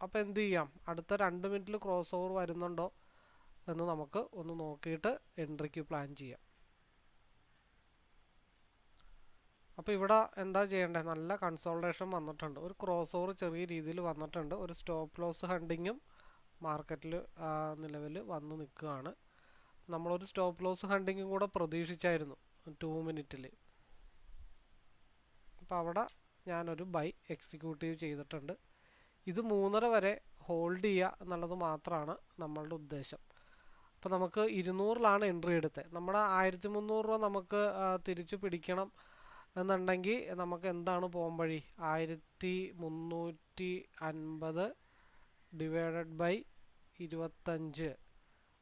അപ്പോൾ എന്ത് ചെയ്യാം, അടുത്ത 2 മിനിറ്റിൽ ക്രോസ് ഓവർ വരുന്നുണ്ടോ എന്ന് നമുക്ക് ഒന്ന് നോക്കിയിട്ട് എൻട്രിക്ക് പ്ലാൻ ചെയ്യാം. അപ്പോൾ ഇവിടെ എന്താ ചെയ്യേണ്ടത്, നല്ല കൺസോൾട്ടേഷൻ വന്നിട്ടുണ്ട്. ഒരു ക്രോസ് ഓവർ ചെറിയ രീതിയിൽ വന്നിട്ടുണ്ട്. ഒരു സ്റ്റോപ്പ് ലോസ് ഹണ്ടിങ്ങും മാർക്കറ്റിൽ നിലവിൽ വന്ന് നിൽക്കുകയാണ്. നമ്മളൊരു സ്റ്റോപ്പ് ലോസ് ഹണ്ടിങ്ങും കൂടെ പ്രതീക്ഷിച്ചായിരുന്നു 2 മിനിറ്റിൽ. അപ്പോൾ അവിടെ ഞാനൊരു ബൈ എക്സിക്യൂട്ടീവ് ചെയ്തിട്ടുണ്ട്. ഇത് 3:30 വരെ ഹോൾഡ് ചെയ്യുക എന്നുള്ളത് മാത്രമാണ് നമ്മളുടെ ഉദ്ദേശം. അപ്പോൾ നമുക്ക് 200-ലാണ് എൻട്രി എടുത്തത്. നമ്മുടെ 1300 രൂപ നമുക്ക് തിരിച്ചു പിടിക്കണം എന്നുണ്ടെങ്കിൽ നമുക്ക് എന്താണ് പോകാൻ വഴി, 1350 ഡിവൈഡഡ് ബൈ 25,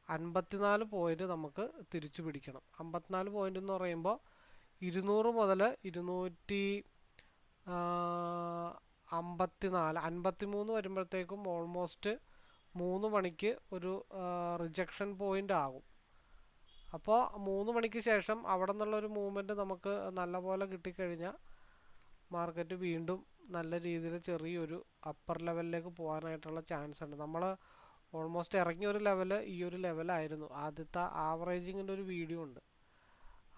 54 പോയിന്റ് നമുക്ക് തിരിച്ചു പിടിക്കണം. 54 പോയിന്റ് എന്ന് പറയുമ്പോൾ 200 മുതൽ 254 വരുമ്പോഴത്തേക്കും ഓൾമോസ്റ്റ് 3 മണിക്ക് ഒരു റിജക്ഷൻ പോയിന്റ് ആകും. അപ്പോൾ 3 മണിക്ക് ശേഷം അവിടെ നിന്നുള്ളൊരു മൂവ്മെൻറ്റ് നമുക്ക് നല്ലപോലെ കിട്ടിക്കഴിഞ്ഞാൽ മാർക്കറ്റ് വീണ്ടും നല്ല രീതിയിൽ ചെറിയൊരു അപ്പർ ലെവലിലേക്ക് പോകാനായിട്ടുള്ള ചാൻസ് ഉണ്ട്. നമ്മൾ ഓൾമോസ്റ്റ് ഇറങ്ങിയൊരു ലെവൽ ഈ ഒരു ലെവലായിരുന്നു. ആദ്യത്തെ ആവറേജിങ്ങിൻ്റെ ഒരു വീഡിയോ ഉണ്ട്.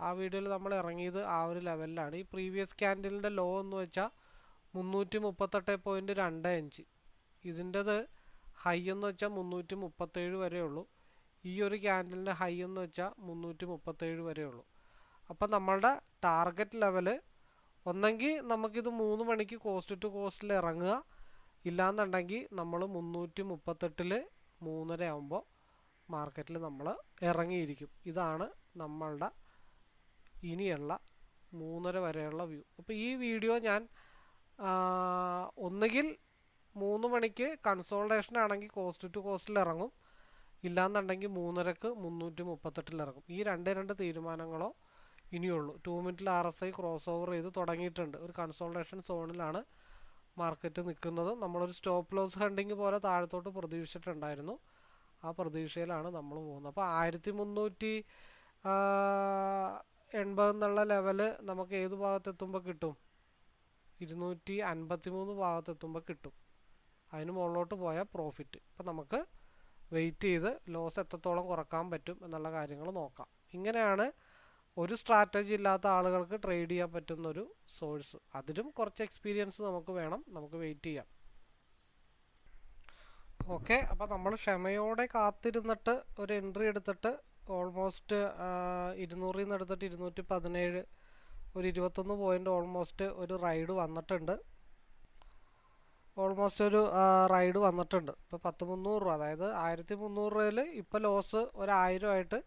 ആ വീഡിയോയിൽ നമ്മൾ ഇറങ്ങിയത് ആ ഒരു ലെവലിലാണ്. ഈ പ്രീവിയസ് ക്യാൻഡലിൻ്റെ ലോ എന്ന് വെച്ചാൽ 338.25. ഇതിൻ്റെത് ഹൈ എന്ന് വെച്ചാൽ 337 വരെ ഉള്ളൂ. ഈ ഒരു ക്യാൻഡലിൻ്റെ ഹൈ എന്ന് വെച്ചാൽ 337 വരെ ഉള്ളൂ. അപ്പം നമ്മളുടെ ടാർഗറ്റ് ലെവല് ഒന്നെങ്കിൽ നമുക്കിത് 3 മണിക്ക് കോസ്റ്റ് ടു കോസ്റ്റിൽ ഇറങ്ങുക, ഇല്ലാന്നുണ്ടെങ്കിൽ നമ്മൾ 338-ൽ 3:30 ആകുമ്പോൾ മാർക്കറ്റിൽ നമ്മൾ ഇറങ്ങിയിരിക്കും. ഇതാണ് നമ്മളുടെ ഇനിയുള്ള 3:30 വരെയുള്ള വ്യൂ. അപ്പോൾ ഈ വീഡിയോ ഞാൻ ഒന്നുകിൽ 3 മണിക്ക് കൺസോൾട്ടേഷൻ ആണെങ്കിൽ കോസ്റ്റ് ടു കോസ്റ്റിൽ ഇറങ്ങും, ഇല്ലാന്നുണ്ടെങ്കിൽ 3:30-ക്ക് 338-ൽ ഇറങ്ങും. ഈ രണ്ട് തീരുമാനങ്ങളോ ഇനിയുള്ളൂ. 2 മിനിറ്റിൽ RSI ക്രോസ് ഓവർ ചെയ്ത് തുടങ്ങിയിട്ടുണ്ട്. ഒരു കൺസോൾട്ടേഷൻ സോണിലാണ് മാർക്കറ്റ് നിൽക്കുന്നത്. നമ്മളൊരു സ്റ്റോപ്പ് ലോസ് ഹണ്ടിങ് പോലെ താഴത്തോട്ട് പ്രതീക്ഷിച്ചിട്ടുണ്ടായിരുന്നു. ആ പ്രതീക്ഷയിലാണ് നമ്മൾ പോകുന്നത്. അപ്പോൾ 1380 എന്നുള്ള ലെവല് നമുക്ക് ഏത് ഭാഗത്തെത്തുമ്പോൾ കിട്ടും, 253 ഭാഗത്തെത്തുമ്പോൾ കിട്ടും. അതിന് മുകളിലോട്ട് പോയാൽ പ്രോഫിറ്റ്. അപ്പം നമുക്ക് വെയിറ്റ് ചെയ്ത് ലോസ് എത്രത്തോളം കുറക്കാൻ പറ്റും എന്നുള്ള കാര്യങ്ങൾ നോക്കാം. ഇങ്ങനെയാണ് ഒരു സ്ട്രാറ്റജി ഇല്ലാത്ത ആളുകൾക്ക് ട്രേഡ് ചെയ്യാൻ പറ്റുന്നൊരു സോഴ്സ്. അതിലും കുറച്ച് എക്സ്പീരിയൻസ് നമുക്ക് വേണം. നമുക്ക് വെയിറ്റ് ചെയ്യാം. ഓക്കെ, അപ്പോൾ നമ്മൾ ക്ഷമയോടെ കാത്തിരുന്നിട്ട് ഒരു എൻട്രി എടുത്തിട്ട് ഓൾമോസ്റ്റ് 200-ൽ നിന്ന് എടുത്തിട്ട് 217, ഒരു 21 പോയിൻ്റ് ഓൾമോസ്റ്റ് ഒരു റൈഡ് വന്നിട്ടുണ്ട്. ഇപ്പോൾ 1300 രൂപ, അതായത് 1300 രൂപയിൽ ഇപ്പോൾ ലോസ് 1000 ആയിട്ട്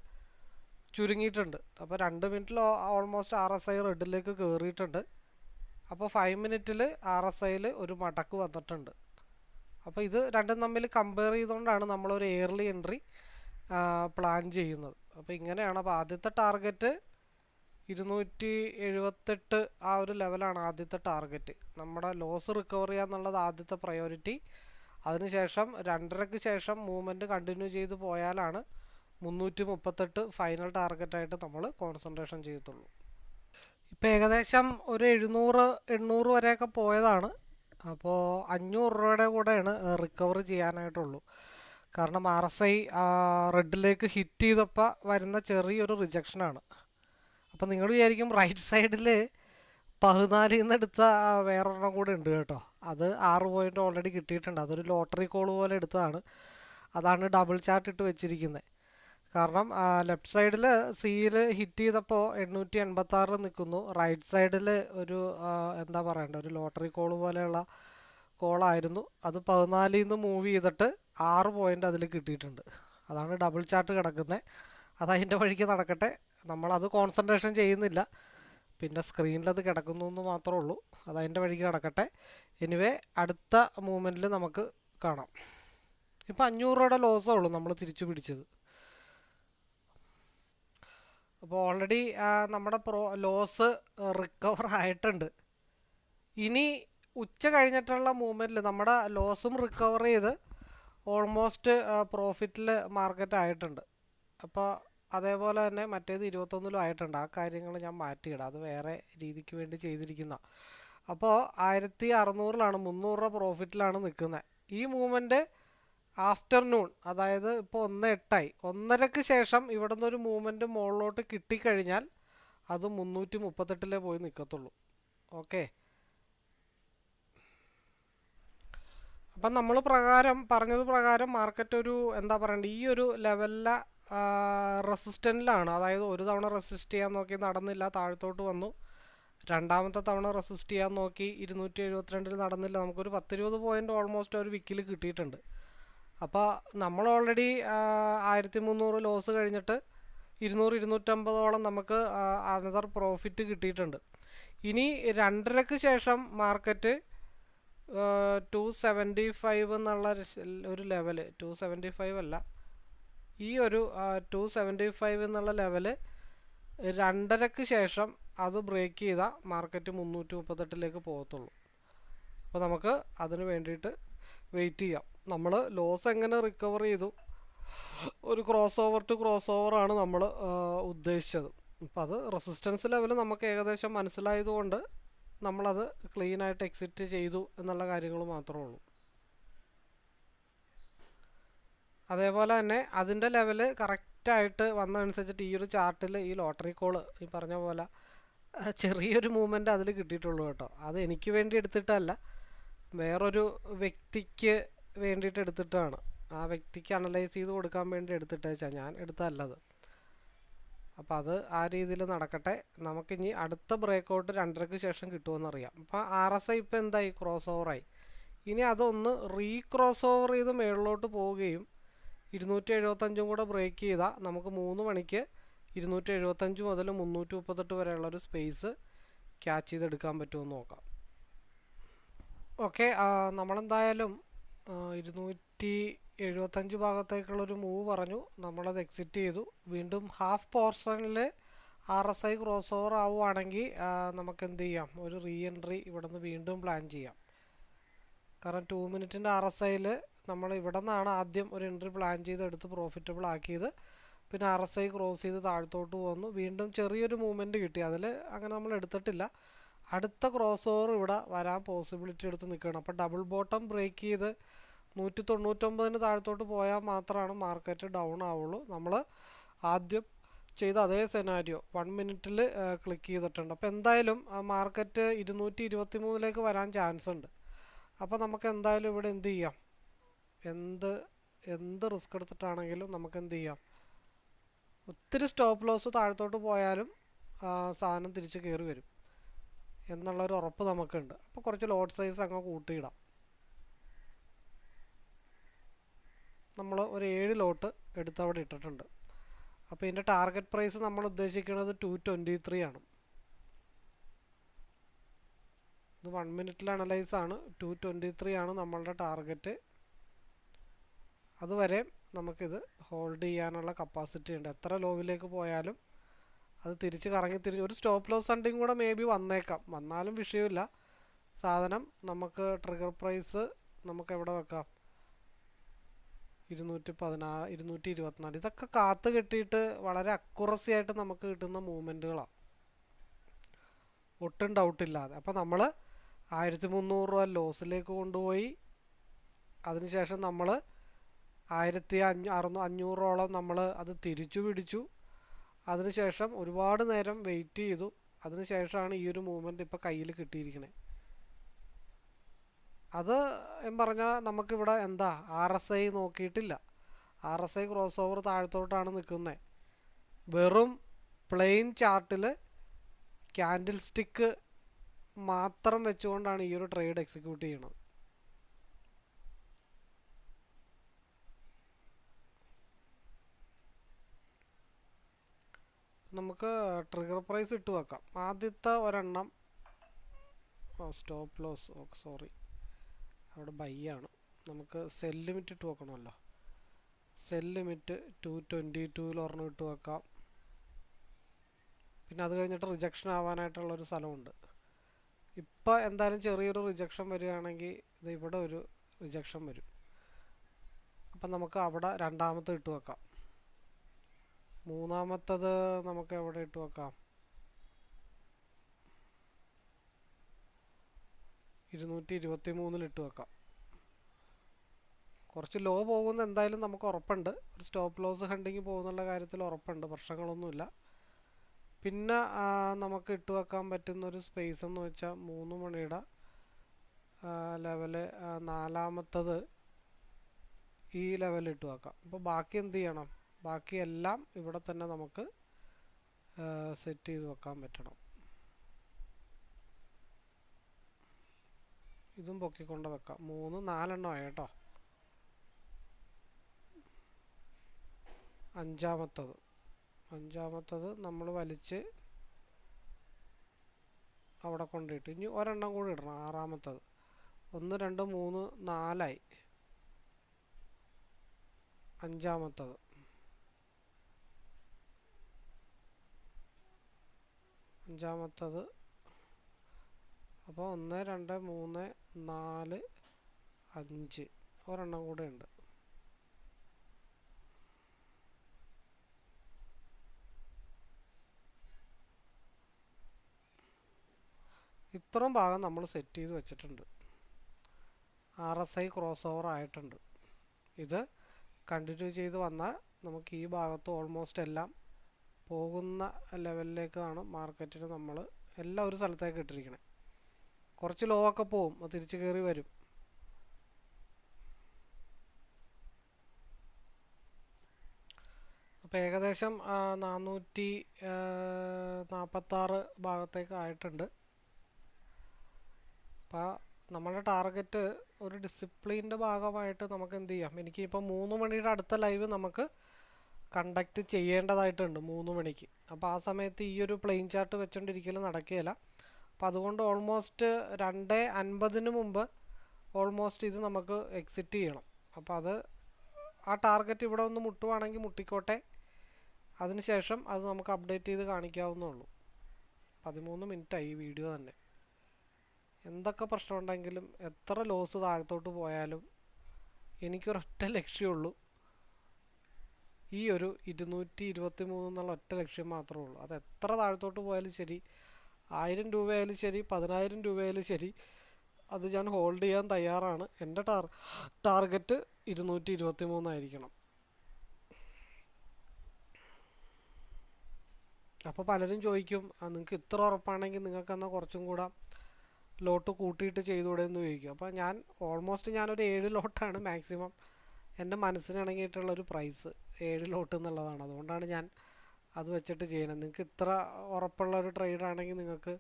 ചുരുങ്ങിയിട്ടുണ്ട്. അപ്പോൾ 2 മിനിറ്റിൽ ഓൾമോസ്റ്റ് RSI റെഡിലേക്ക് കയറിയിട്ടുണ്ട്. അപ്പോൾ 5 മിനിറ്റിൽ RSIയിൽ ഒരു മടക്ക് വന്നിട്ടുണ്ട്. അപ്പോൾ ഇത് രണ്ടും തമ്മിൽ കമ്പയർ ചെയ്തുകൊണ്ടാണ് നമ്മളൊരു എയർലി എൻട്രി പ്ലാൻ ചെയ്യുന്നത്. അപ്പോൾ ഇങ്ങനെയാണ്. അപ്പോൾ ആദ്യത്തെ ടാർഗറ്റ് 278 ആ ഒരു ലെവലാണ് ആദ്യത്തെ ടാർഗറ്റ്. നമ്മുടെ ലോസ് റിക്കവർ ചെയ്യുക എന്നുള്ളത് ആദ്യത്തെ പ്രയോറിറ്റി. അതിനുശേഷം 2.5ക്ക് ശേഷം മൂവ്മെൻറ്റ് കണ്ടിന്യൂ ചെയ്ത് പോയാലാണ് 338 ഫൈനൽ ടാർഗറ്റായിട്ട് നമ്മൾ കോൺസെൻട്രേഷൻ ചെയ്യത്തുള്ളൂ. ഇപ്പോൾ ഏകദേശം ഒരു 700-800 വരെയൊക്കെ പോയതാണ്. അപ്പോൾ 500 രൂപയുടെ കൂടെയാണ് റിക്കവർ ചെയ്യാനായിട്ടുള്ളൂ. കാരണം RSI റെഡിലേക്ക് ഹിറ്റ് ചെയ്തപ്പോൾ വരുന്ന ചെറിയൊരു റിജക്ഷനാണ്. അപ്പോൾ നിങ്ങൾ വിചാരിക്കും റൈറ്റ് സൈഡിൽ 14 നിന്ന് എടുത്ത വേറൊരെണ്ണം കൂടെ ഉണ്ട് കേട്ടോ. അത് 6 പോയിൻ്റ് ഓൾറെഡി കിട്ടിയിട്ടുണ്ട്. അതൊരു ലോട്ടറി കോൾ പോലെ എടുത്തതാണ്. അതാണ് ഡബിൾ ചാർട്ട് ഇട്ട് വെച്ചിരിക്കുന്നത്. കാരണം ലെഫ്റ്റ് സൈഡിൽ സിയിൽ ഹിറ്റ് ചെയ്തപ്പോൾ 886 നിൽക്കുന്നു. റൈറ്റ് സൈഡിൽ ഒരു എന്താ പറയണ്ട, ഒരു ലോട്ടറി കോൾ പോലെയുള്ള കോളായിരുന്നു. അത് 14 നിന്ന് മൂവ് ചെയ്തിട്ട് 6 പോയിൻ്റ് അതിൽ കിട്ടിയിട്ടുണ്ട്. അതാണ് ഡബിൾ ചാർട്ട് കിടക്കുന്നത്. അതതിൻ്റെ വഴിക്ക് നടക്കട്ടെ. നമ്മളത് കോൺസെൻട്രേഷൻ ചെയ്യുന്നില്ല. പിന്നെ സ്ക്രീനിലത് കിടക്കുന്നു എന്ന് മാത്രമേ ഉള്ളൂ. അതതിൻ്റെ വഴിക്ക് കിടക്കട്ടെ. എനിവേ അടുത്ത മൂവ്മെൻറ്റിൽ നമുക്ക് കാണാം. ഇപ്പോൾ 500 രൂപയുടെ ലോസേ ഉള്ളൂ നമ്മൾ തിരിച്ചു പിടിച്ചത്. അപ്പോൾ ഓൾറെഡി നമ്മുടെ ലോസ് റിക്കവർ ആയിട്ടുണ്ട്. ഇനി ഉച്ച കഴിഞ്ഞിട്ടുള്ള മൂവ്മെൻറ്റിൽ നമ്മുടെ ലോസും റിക്കവർ ചെയ്ത് ഓൾമോസ്റ്റ് പ്രോഫിറ്റിൽ മാർക്കറ്റ് ആയിട്ടുണ്ട്. അപ്പോൾ അതേപോലെ തന്നെ മറ്റേത് 21-ലും ആയിട്ടുണ്ട്. ആ കാര്യങ്ങൾ ഞാൻ മാറ്റിയിടാം. അത് വേറെ രീതിക്ക് വേണ്ടി ചെയ്തിരിക്കുന്ന. അപ്പോൾ 1600-ലാണ് 300 രൂപ പ്രോഫിറ്റിലാണ് നിൽക്കുന്നത്. ഈ മൂവ്മെൻറ്റ് ആഫ്റ്റർനൂൺ, അതായത് ഇപ്പോൾ 1:08 1:30ക്ക് ശേഷം ഇവിടെ നിന്നൊരു മൂവ്മെൻറ്റ് മുകളിലോട്ട് കിട്ടിക്കഴിഞ്ഞാൽ അത് 338 പോയി നിൽക്കത്തുള്ളൂ. ഓക്കെ. അപ്പം നമ്മൾ പറഞ്ഞത് പ്രകാരം മാർക്കറ്റ് ഒരു എന്താ പറയണ്ടത്, ഈ ഒരു ലെവലിലെ റെസിസ്റ്റൻറ്റിലാണ്. അതായത് ഒരു തവണ റെസിസ്റ്റ് ചെയ്യാൻ നോക്കി നടന്നില്ല, താഴത്തോട്ട് വന്നു. രണ്ടാമത്തെ തവണ റെസിസ്റ്റ് ചെയ്യാൻ നോക്കി 272 നടന്നില്ല. നമുക്കൊരു 10-20 പോയിൻ്റ് ഓൾമോസ്റ്റ് ഒരു വിക്കിൽ കിട്ടിയിട്ടുണ്ട്. അപ്പോൾ നമ്മൾ ഓൾറെഡി 1300 ലോസ് കഴിഞ്ഞിട്ട് 200-250 നമുക്ക് അനദർ പ്രോഫിറ്റ് കിട്ടിയിട്ടുണ്ട്. ഇനി 2:30ക്ക് ശേഷം മാർക്കറ്റ് 275 എന്നുള്ള ഒരു ലെവല്, 275 അല്ല, ഈ ഒരു 275 എന്നുള്ള ലെവല് 2:30ക്ക് ശേഷം അത് ബ്രേക്ക് ചെയ്താൽ മാർക്കറ്റ് 338 പോകത്തുള്ളൂ. അപ്പോൾ നമുക്ക് അതിന് വേണ്ടിയിട്ട് വെയിറ്റ് ചെയ്യാം. നമ്മൾ ലോസ് എങ്ങനെ റിക്കവർ ചെയ്തു, ഒരു ക്രോസ് ഓവർ ടു ക്രോസ് ഓവറാണ് നമ്മൾ ഉദ്ദേശിച്ചത്. അപ്പോൾ അത് റെസിസ്റ്റൻസ് ലെവൽ നമുക്ക് ഏകദേശം മനസ്സിലായതുകൊണ്ട് നമ്മളത് ക്ലീനായിട്ട് എക്സിറ്റ് ചെയ്തു എന്നുള്ള കാര്യങ്ങൾ മാത്രമേ ഉള്ളൂ. അതേപോലെ തന്നെ അതിൻ്റെ ലെവല് കറക്റ്റായിട്ട് വന്നതനുസരിച്ചിട്ട് ഈ ഒരു ചാർട്ടിൽ ഈ ലോട്ടറി കോള് ഈ പറഞ്ഞ പോലെ ചെറിയൊരു മൂവ്മെൻറ്റ് അതിൽ കിട്ടിയിട്ടുള്ളൂ കേട്ടോ. അത് എനിക്ക് വേണ്ടി എടുത്തിട്ടല്ല, വേറൊരു വ്യക്തിക്ക് വേണ്ടിയിട്ട് എടുത്തിട്ടാണ്. ആ വ്യക്തിക്ക് അനലൈസ് ചെയ്ത് കൊടുക്കാൻ വേണ്ടി എടുത്തിട്ടാ, ഞാൻ എടുത്തല്ലത്. അപ്പോൾ അത് ആ രീതിയിൽ നടക്കട്ടെ. നമുക്കിനി അടുത്ത ബ്രേക്കൗട്ട് 2:30ക്ക് ശേഷം കിട്ടുമെന്നറിയാം. അപ്പോൾ RSI ഇപ്പോൾ എന്തായി, ക്രോസ് ഓവറായി. ഇനി അതൊന്ന് ക്രോസ് ഓവർ ചെയ്ത് മുകളിലോട്ട് പോവുകയും 275 കൂടെ ബ്രേക്ക് ചെയ്താൽ നമുക്ക് 3 മണിക്ക് 275 മുതൽ 338 വരെയുള്ളൊരു സ്പേസ് ക്യാച്ച് ചെയ്തെടുക്കാൻ പറ്റുമെന്ന് നോക്കാം. ഓക്കെ, നമ്മളെന്തായാലും 275 ഭാഗത്തേക്കുള്ളൊരു മൂവ് പറഞ്ഞു, നമ്മളത് എക്സിറ്റ് ചെയ്തു. വീണ്ടും ഹാഫ് പോർഷനിൽ RSI ക്രോസ് ഓവർ ആവുകയാണെങ്കിൽ നമുക്ക് എന്ത് ചെയ്യാം, ഒരു റീ എൻട്രി ഇവിടെ നിന്ന് വീണ്ടും പ്ലാൻ ചെയ്യാം. കാരണം 2 മിനിറ്റിൻ്റെ RSIയിൽ നമ്മൾ ഇവിടെ നിന്നാണ് ആദ്യം ഒരു എൻട്രി പ്ലാൻ ചെയ്ത് എടുത്ത് പ്രോഫിറ്റബിൾ ആക്കിയത്. പിന്നെ RSI ക്രോസ് ചെയ്ത് താഴത്തോട്ട് പോകുന്നു, വീണ്ടും ചെറിയൊരു മൂവ്മെൻറ്റ് കിട്ടി. അതിൽ അങ്ങനെ നമ്മൾ എടുത്തിട്ടില്ല. അടുത്ത ക്രോസ് ഓവർ ഇവിടെ വരാൻ പോസിബിലിറ്റി എടുത്ത് നിൽക്കുകയാണ്. അപ്പോൾ ഡബിൾ ബോട്ടം ബ്രേക്ക് ചെയ്ത് 199 താഴത്തോട്ട് പോയാൽ മാത്രമാണ് മാർക്കറ്റ് ഡൗൺ ആവുള്ളൂ. നമ്മൾ ആദ്യം ചെയ്ത അതേ സെനാരിയോ 1 മിനിറ്റിൽ ക്ലിക്ക് ചെയ്തിട്ടുണ്ട്. അപ്പോൾ എന്തായാലും മാർക്കറ്റ് 223 വരാൻ ചാൻസ് ഉണ്ട്. അപ്പോൾ നമുക്ക് എന്തായാലും ഇവിടെ എന്ത് ചെയ്യാം, എന്ത് റിസ്ക് എടുത്തിട്ടാണെങ്കിലും നമുക്ക് എന്ത് ചെയ്യാം, ഒത്തിരി സ്റ്റോപ്പ് ലോസ് താഴത്തോട്ട് പോയാലും സാധനം തിരിച്ച് കയറി വരും എന്നുള്ളൊരു ഉറപ്പ് നമുക്കുണ്ട്. അപ്പോൾ കുറച്ച് ലോട്ട് സൈസ് അങ്ങ് കൂട്ടിയിടാം. നമ്മൾ ഒരു 7 ലോട്ട് എടുത്തവിടെ ഇട്ടിട്ടുണ്ട്. അപ്പോൾ ഇതിൻ്റെ ടാർഗറ്റ് പ്രൈസ് നമ്മൾ ഉദ്ദേശിക്കുന്നത് 223 ആണ്. ഇത് 1 മിനിറ്റിൽ അനലൈസ് ആണ്. 223 ആണ് നമ്മളുടെ ടാർഗറ്റ്. അതുവരെ നമുക്കിത് ഹോൾഡ് ചെയ്യാനുള്ള കപ്പാസിറ്റി ഉണ്ട്. എത്ര ലോവിലേക്ക് പോയാലും അത് തിരിച്ച് കറങ്ങി തിരിഞ്ഞ് ഒരു സ്റ്റോപ്പ് ലോസ് ഹണ്ടിങ് കൂടെ മേ ബി വന്നേക്കാം. വന്നാലും വിഷയമില്ല. സാധനം നമുക്ക് ട്രിഗർ പ്രൈസ് നമുക്ക് എവിടെ വെക്കാം? 216, 224. ഇതൊക്കെ കാത്ത് കെട്ടിയിട്ട് വളരെ അക്യുറസി ആയിട്ട് നമുക്ക് കിട്ടുന്ന മൂവ്മെൻറ്റുകളാണ്, ഒട്ടും ഡൗട്ടില്ലാതെ. അപ്പോൾ നമ്മൾ 1300 രൂപ ലോസിലേക്ക് കൊണ്ടുപോയി. അതിനുശേഷം നമ്മൾ 1500 നമ്മൾ അത് തിരിച്ചു പിടിച്ചു. അതിനുശേഷം ഒരുപാട് നേരം വെയിറ്റ് ചെയ്തു. അതിനുശേഷമാണ് ഈ ഒരു മൂവ്മെൻറ്റ് ഇപ്പോൾ കയ്യിൽ കിട്ടിയിരിക്കണേ. അത് പറഞ്ഞാൽ നമുക്കിവിടെ എന്താ RSI നോക്കിയിട്ടില്ല. RSI ക്രോസ് ഓവർ താഴത്തോട്ടാണ് നിൽക്കുന്നത്. വെറും പ്ലെയിൻ ചാർട്ടിൽ ക്യാൻഡിൽ സ്റ്റിക്ക് മാത്രം വെച്ചുകൊണ്ടാണ് ഈ ഒരു ട്രേഡ് എക്സിക്യൂട്ട് ചെയ്യണത്. നമുക്ക് ട്രിഗർ പ്രൈസ് ഇട്ട് വെക്കാം. ആദ്യത്തെ ഒരെണ്ണം സ്റ്റോപ്പ് ലോസ്, സോറി, അവിടെ ബൈ ആണ്. നമുക്ക് സെൽ ലിമിറ്റ് ഇട്ട് വെക്കണമല്ലോ. സെൽ ലിമിറ്റ് 222 ഒരെണ്ണം ഇട്ട് വെക്കാം. പിന്നെ അത് കഴിഞ്ഞിട്ട് റിജക്ഷൻ ആവാനായിട്ടുള്ളൊരു സ്ഥലമുണ്ട്. ഇപ്പോൾ എന്തായാലും ചെറിയൊരു റിജക്ഷൻ വരികയാണെങ്കിൽ ഇത് ഇവിടെ ഒരു റിജക്ഷൻ വരും. അപ്പം നമുക്ക് അവിടെ രണ്ടാമത്തെ ഇട്ട് വെക്കാം. മൂന്നാമത്തത് നമുക്ക് എവിടെ ഇട്ട് വെക്കാം? 223 ഇട്ട് വെക്കാം. കുറച്ച് ലോ പോകുന്ന എന്തായാലും നമുക്ക് ഉറപ്പുണ്ട്. ഒരു സ്റ്റോപ്പ് ലോസ് ഹണ്ടിങ് പോകുന്നുള്ള കാര്യത്തിൽ ഉറപ്പുണ്ട്, പ്രശ്നങ്ങളൊന്നുമില്ല. പിന്നെ നമുക്ക് ഇട്ട് വെക്കാൻ പറ്റുന്നൊരു സ്പേസ് എന്ന് വെച്ചാൽ 3 മണിയുടെ ലെവല്, നാലാമത്തത് ഈ ലെവൽ ഇട്ട് വെക്കാം. അപ്പോൾ ബാക്കി എന്ത് ചെയ്യണം? ബാക്കിയെല്ലാം ഇവിടെ തന്നെ നമുക്ക് സെറ്റ് ചെയ്ത് വെക്കാൻ പറ്റണം. ഇതും പൊക്കിക്കൊണ്ട് വെക്കാം. 3, 4 എണ്ണമായി കേട്ടോ. അഞ്ചാമത്തത് നമ്മൾ വലിച്ച് അവിടെ കൊണ്ടിട്ട് ഇനി ഒരെണ്ണം കൂടി ഇടണം. ആറാമത്തത് 1, 2, 3, 4ആയി. അഞ്ചാമത്തത് അപ്പോൾ 1, 2, 3, 4, 5 ഒരെണ്ണം കൂടെ ഉണ്ട്. ഇത്രയും ഭാഗം നമ്മൾ സെറ്റ് ചെയ്ത് വെച്ചിട്ടുണ്ട്. RSI ക്രോസ് ഓവർ ആയിട്ടുണ്ട്. ഇത് കണ്ടിന്യൂ ചെയ്ത് വന്നാൽ നമുക്ക് ഈ ഭാഗത്ത് ഓൾമോസ്റ്റ് എല്ലാം പോകുന്ന ലെവലിലേക്കാണ് മാർക്കറ്റിന് നമ്മൾ എല്ലാം ഒരു സ്ഥലത്തേക്ക് ഇട്ടിരിക്കണേ. കുറച്ച് ലോ ഒക്കെ പോവും, അത് തിരിച്ച് കയറി വരും. അപ്പോൾ ഏകദേശം 446 ഭാഗത്തേക്ക് ആയിട്ടുണ്ട്. അപ്പോൾ നമ്മുടെ ടാർഗറ്റ് ഒരു ഡിസിപ്ലിൻ്റെ ഭാഗമായിട്ട് നമുക്ക് എന്ത് ചെയ്യാം? എനിക്കിപ്പോൾ 3 മണിയുടെ അടുത്ത ലൈവ് നമുക്ക് കണ്ടക്ട് ചെയ്യേണ്ടതായിട്ടുണ്ട് 3 മണിക്ക്. അപ്പോൾ ആ സമയത്ത് ഈ ഒരു പ്ലെയിൻ ചാർട്ട് വെച്ചുകൊണ്ടിരിക്കലും നടക്കുകയില്ല. അപ്പോൾ അതുകൊണ്ട് ഓൾമോസ്റ്റ് 2:50 മുമ്പ് ഓൾമോസ്റ്റ് ഇത് നമുക്ക് എക്സിറ്റ് ചെയ്യണം. അപ്പോൾ അത് ആ ടാർഗറ്റ് ഇവിടെ ഒന്ന് മുട്ടുവാണെങ്കിൽ മുട്ടിക്കോട്ടെ. അതിനുശേഷം അത് നമുക്ക് അപ്ഡേറ്റ് ചെയ്ത് കാണിക്കാവുന്നേ. 13 മിനിറ്റായി ഈ വീഡിയോ തന്നെ. എന്തൊക്കെ പ്രശ്നമുണ്ടെങ്കിലും എത്ര ലോസ് താഴത്തോട്ട് പോയാലും എനിക്കൊരൊറ്റ ലക്ഷ്യമുള്ളൂ. ഈ ഒരു 223 എന്നുള്ള ഒറ്റ ലക്ഷ്യം മാത്രമേ ഉള്ളൂ. അത് എത്ര താഴത്തോട്ട് പോയാലും ശരി, 1000 രൂപയായാലും ശരി, 10,000 രൂപയായാലും ശരി, അത് ഞാൻ ഹോൾഡ് ചെയ്യാൻ തയ്യാറാണ്. എൻ്റെ ടാർഗറ്റ് 223 ആയിരിക്കണം. അപ്പോൾ പലരും ചോദിക്കും, നിങ്ങൾക്ക് ഇത്ര ഉറപ്പാണെങ്കിൽ നിങ്ങൾക്ക് എന്നാൽ കുറച്ചും കൂടെ ലോട്ട് കൂട്ടിയിട്ട് ചെയ്തുകൂടെ എന്ന് ചോദിക്കും. അപ്പോൾ ഞാനൊരു 7 ലോട്ടാണ് മാക്സിമം എൻ്റെ മനസ്സിനിണങ്ങിയിട്ടുള്ളൊരു പ്രൈസ്. 7 ലോട്ട് എന്നുള്ളതാണ്. അതുകൊണ്ടാണ് ഞാൻ അത് വെച്ചിട്ട് ചെയ്യുന്നത്. നിങ്ങൾക്ക് ഇത്ര ഉറപ്പുള്ളൊരു ട്രേഡാണെങ്കിൽ നിങ്ങൾക്ക്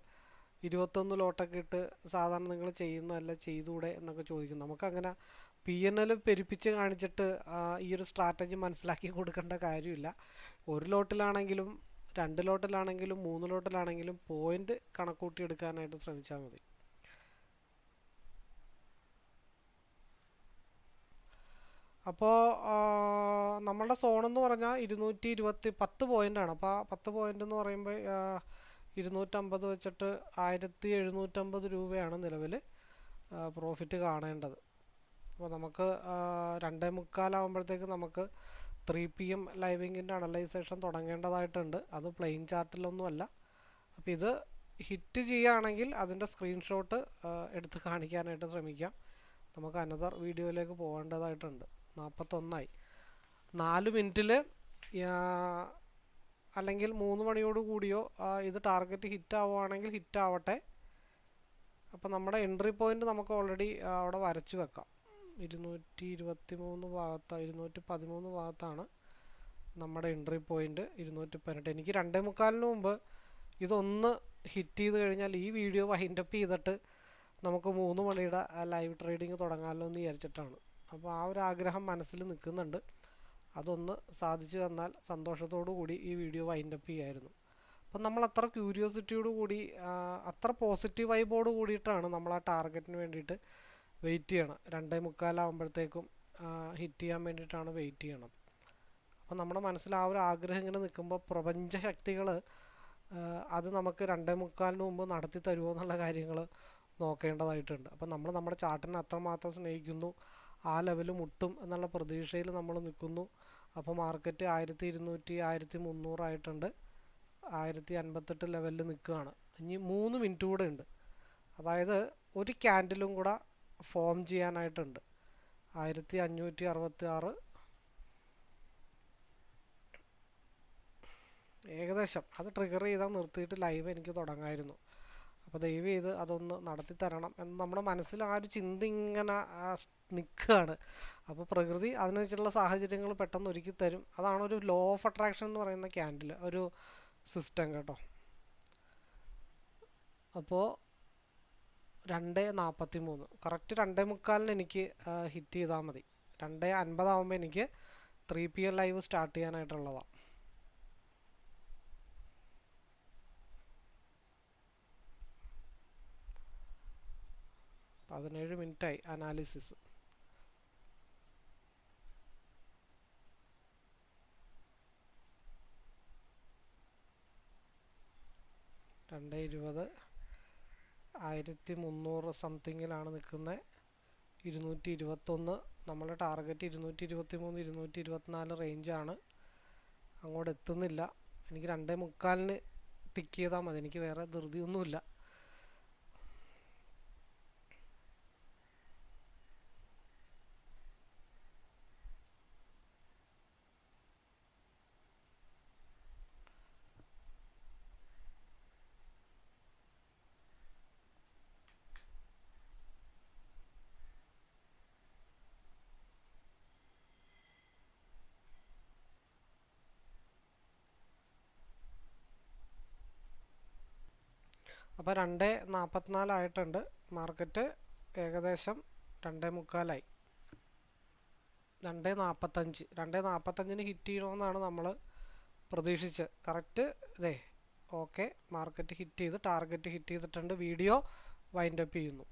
21 ലോട്ടൊക്കെ ഇട്ട് സാധാരണ നിങ്ങൾ ചെയ്യുന്നതല്ല ചെയ്തുകൂടെ എന്നൊക്കെ ചോദിക്കും. നമുക്കങ്ങനെ PNL പെരുപ്പിച്ച് കാണിച്ചിട്ട് ഈ ഒരു സ്ട്രാറ്റജി മനസ്സിലാക്കി കൊടുക്കേണ്ട കാര്യമില്ല. 1 ലോട്ടിലാണെങ്കിലും 2 ലോട്ടിലാണെങ്കിലും 3 ലോട്ടിലാണെങ്കിലും പോയിൻ്റ് കണക്കൂട്ടി എടുക്കാനായിട്ട് ശ്രമിച്ചാൽ മതി. അപ്പോൾ നമ്മളുടെ സോണെന്ന് പറഞ്ഞാൽ 10 പോയിൻ്റാണ്. അപ്പോൾ ആ 10 പോയിൻ്റ് എന്ന് പറയുമ്പോൾ 250 വെച്ചിട്ട് 1750 രൂപയാണ് നിലവിൽ പ്രോഫിറ്റ് കാണേണ്ടത്. അപ്പോൾ നമുക്ക് 2:45 നമുക്ക് 3 PM ലൈവിങ്ങിൻ്റെ അനലൈസേഷൻ തുടങ്ങേണ്ടതായിട്ടുണ്ട്. അത് പ്ലെയിൻ ചാർട്ടിലൊന്നുമല്ല. അപ്പോൾ ഇത് ഹിറ്റ് ചെയ്യുകയാണെങ്കിൽ അതിൻ്റെ സ്ക്രീൻഷോട്ട് എടുത്ത് കാണിക്കാനായിട്ട് ശ്രമിക്കാം. നമുക്ക് അനദർ വീഡിയോയിലേക്ക് പോകേണ്ടതായിട്ടുണ്ട്. 41 4 മിനിറ്റിൽ അല്ലെങ്കിൽ 3 മണിയോട് കൂടിയോ ഇത് ടാർഗറ്റ് ഹിറ്റ് ആവുകയാണെങ്കിൽ ഹിറ്റ് ആവട്ടെ. അപ്പോൾ നമ്മുടെ എൻട്രി പോയിൻ്റ് നമുക്ക് ഓൾറെഡി അവിടെ വരച്ചു വെക്കാം. 223 213 ഭാഗത്താണ് നമ്മുടെ എൻട്രി പോയിൻ്റ്. 218. എനിക്ക് 2:45 മുമ്പ് ഇതൊന്ന് ഹിറ്റ് ചെയ്ത് കഴിഞ്ഞാൽ ഈ വീഡിയോ വൈൻഡപ്പ് ചെയ്തിട്ട് നമുക്ക് 3 മണിയുടെ ലൈവ് ട്രേഡിങ് തുടങ്ങാമല്ലോ എന്ന് വിചാരിച്ചിട്ടാണ്. അപ്പോൾ ആ ഒരു ആഗ്രഹം മനസ്സിൽ നിൽക്കുന്നുണ്ട്. അതൊന്ന് സാധിച്ചു തന്നാൽ സന്തോഷത്തോടു കൂടി ഈ വീഡിയോ വൈൻഡപ്പ് ചെയ്യായിരുന്നു. അപ്പം നമ്മൾ അത്ര ക്യൂരിയോസിറ്റിയോട് കൂടി അത്ര പോസിറ്റീവ് വൈബോട് കൂടിയിട്ടാണ് നമ്മൾ ആ ടാർഗറ്റിന് വേണ്ടിയിട്ട് വെയിറ്റ് ചെയ്യണം. 2:45 ആകുമ്പോഴത്തേക്കും ഹിറ്റ് ചെയ്യാൻ വേണ്ടിയിട്ടാണ് വെയിറ്റ് ചെയ്യണം. അപ്പോൾ നമ്മുടെ മനസ്സിൽ ആ ഒരു ആഗ്രഹം ഇങ്ങനെ നിൽക്കുമ്പോൾ പ്രപഞ്ച ശക്തികൾ അത് നമുക്ക് 2:45 മുമ്പ് നടത്തി തരുമോ എന്നുള്ള കാര്യങ്ങൾ നോക്കേണ്ടതായിട്ടുണ്ട്. അപ്പം നമ്മൾ നമ്മുടെ ചാർട്ടിനെ അത്രമാത്രം സ്നേഹിക്കുന്നു, ആ ലെവൽ മുട്ടും എന്നുള്ള പ്രതീക്ഷയിൽ നമ്മൾ നിൽക്കുന്നു. അപ്പോൾ മാർക്കറ്റ് 1200 1300 ആയിട്ടുണ്ട്. 1058 ലെവലിൽ നിൽക്കുകയാണ്. ഇനി 3 മിനിറ്റ് കൂടെ ഉണ്ട്. അതായത് ഒരു ക്യാൻഡിലും കൂടെ ഫോം ചെയ്യാനായിട്ടുണ്ട്. 1566 ഏകദേശം അത് ട്രിഗർ ചെയ്താൽ നിർത്തിയിട്ട് ലൈവ് എനിക്ക് തുടങ്ങായിരുന്നു. അപ്പോൾ ദയവ് ചെയ്ത് അതൊന്ന് നടത്തി തരണം എന്ന് നമ്മുടെ മനസ്സിൽ ആ ഒരു ചിന്ത ഇങ്ങനെ നിൽക്കുകയാണ്. അപ്പോൾ പ്രകൃതി അതിനനുസരിച്ചുള്ള സാഹചര്യങ്ങൾ പെട്ടെന്ന് ഒരുക്കി തരും. അതാണ് ഒരു ലോ ഓഫ് അട്രാക്ഷൻ എന്ന് പറയുന്ന ക്യാൻഡിൽ ഒരു സിസ്റ്റം കേട്ടോ. അപ്പോൾ 2:43 കറക്റ്റ് 2:45 എനിക്ക് ഹിറ്റ് ചെയ്താൽ മതി. 2:50 ആകുമ്പോൾ എനിക്ക് 3 PM ലൈവ് സ്റ്റാർട്ട് ചെയ്യാനായിട്ടുള്ളതാണ്. 17 മിനിറ്റായി അനാലിസിസ്. രണ്ട് 20 1300 സംതിങ്ങിലാണ് നിൽക്കുന്നത്. 221 നമ്മുടെ ടാർഗറ്റ് 223 224 റേഞ്ചാണ്. അങ്ങോട്ട് എത്തുന്നില്ല. എനിക്ക് 2:45 ടിക്ക് ചെയ്താൽ മതി. എനിക്ക് വേറെ ധൃതിയൊന്നുമില്ല. അപ്പോൾ 2:44 ആയിട്ടുണ്ട്. മാർക്കറ്റ് ഏകദേശം 2:45 2:45 ഹിറ്റ് ചെയ്യണമെന്നാണ് നമ്മൾ പ്രതീക്ഷിച്ചത്. കറക്റ്റ് ഇതേ ഓക്കെ മാർക്കറ്റ് ഹിറ്റ് ചെയ്ത് ടാർഗറ്റ് ഹിറ്റ് ചെയ്തിട്ടുണ്ട്. വീഡിയോ വൈൻഡപ്പ് ചെയ്യുന്നു.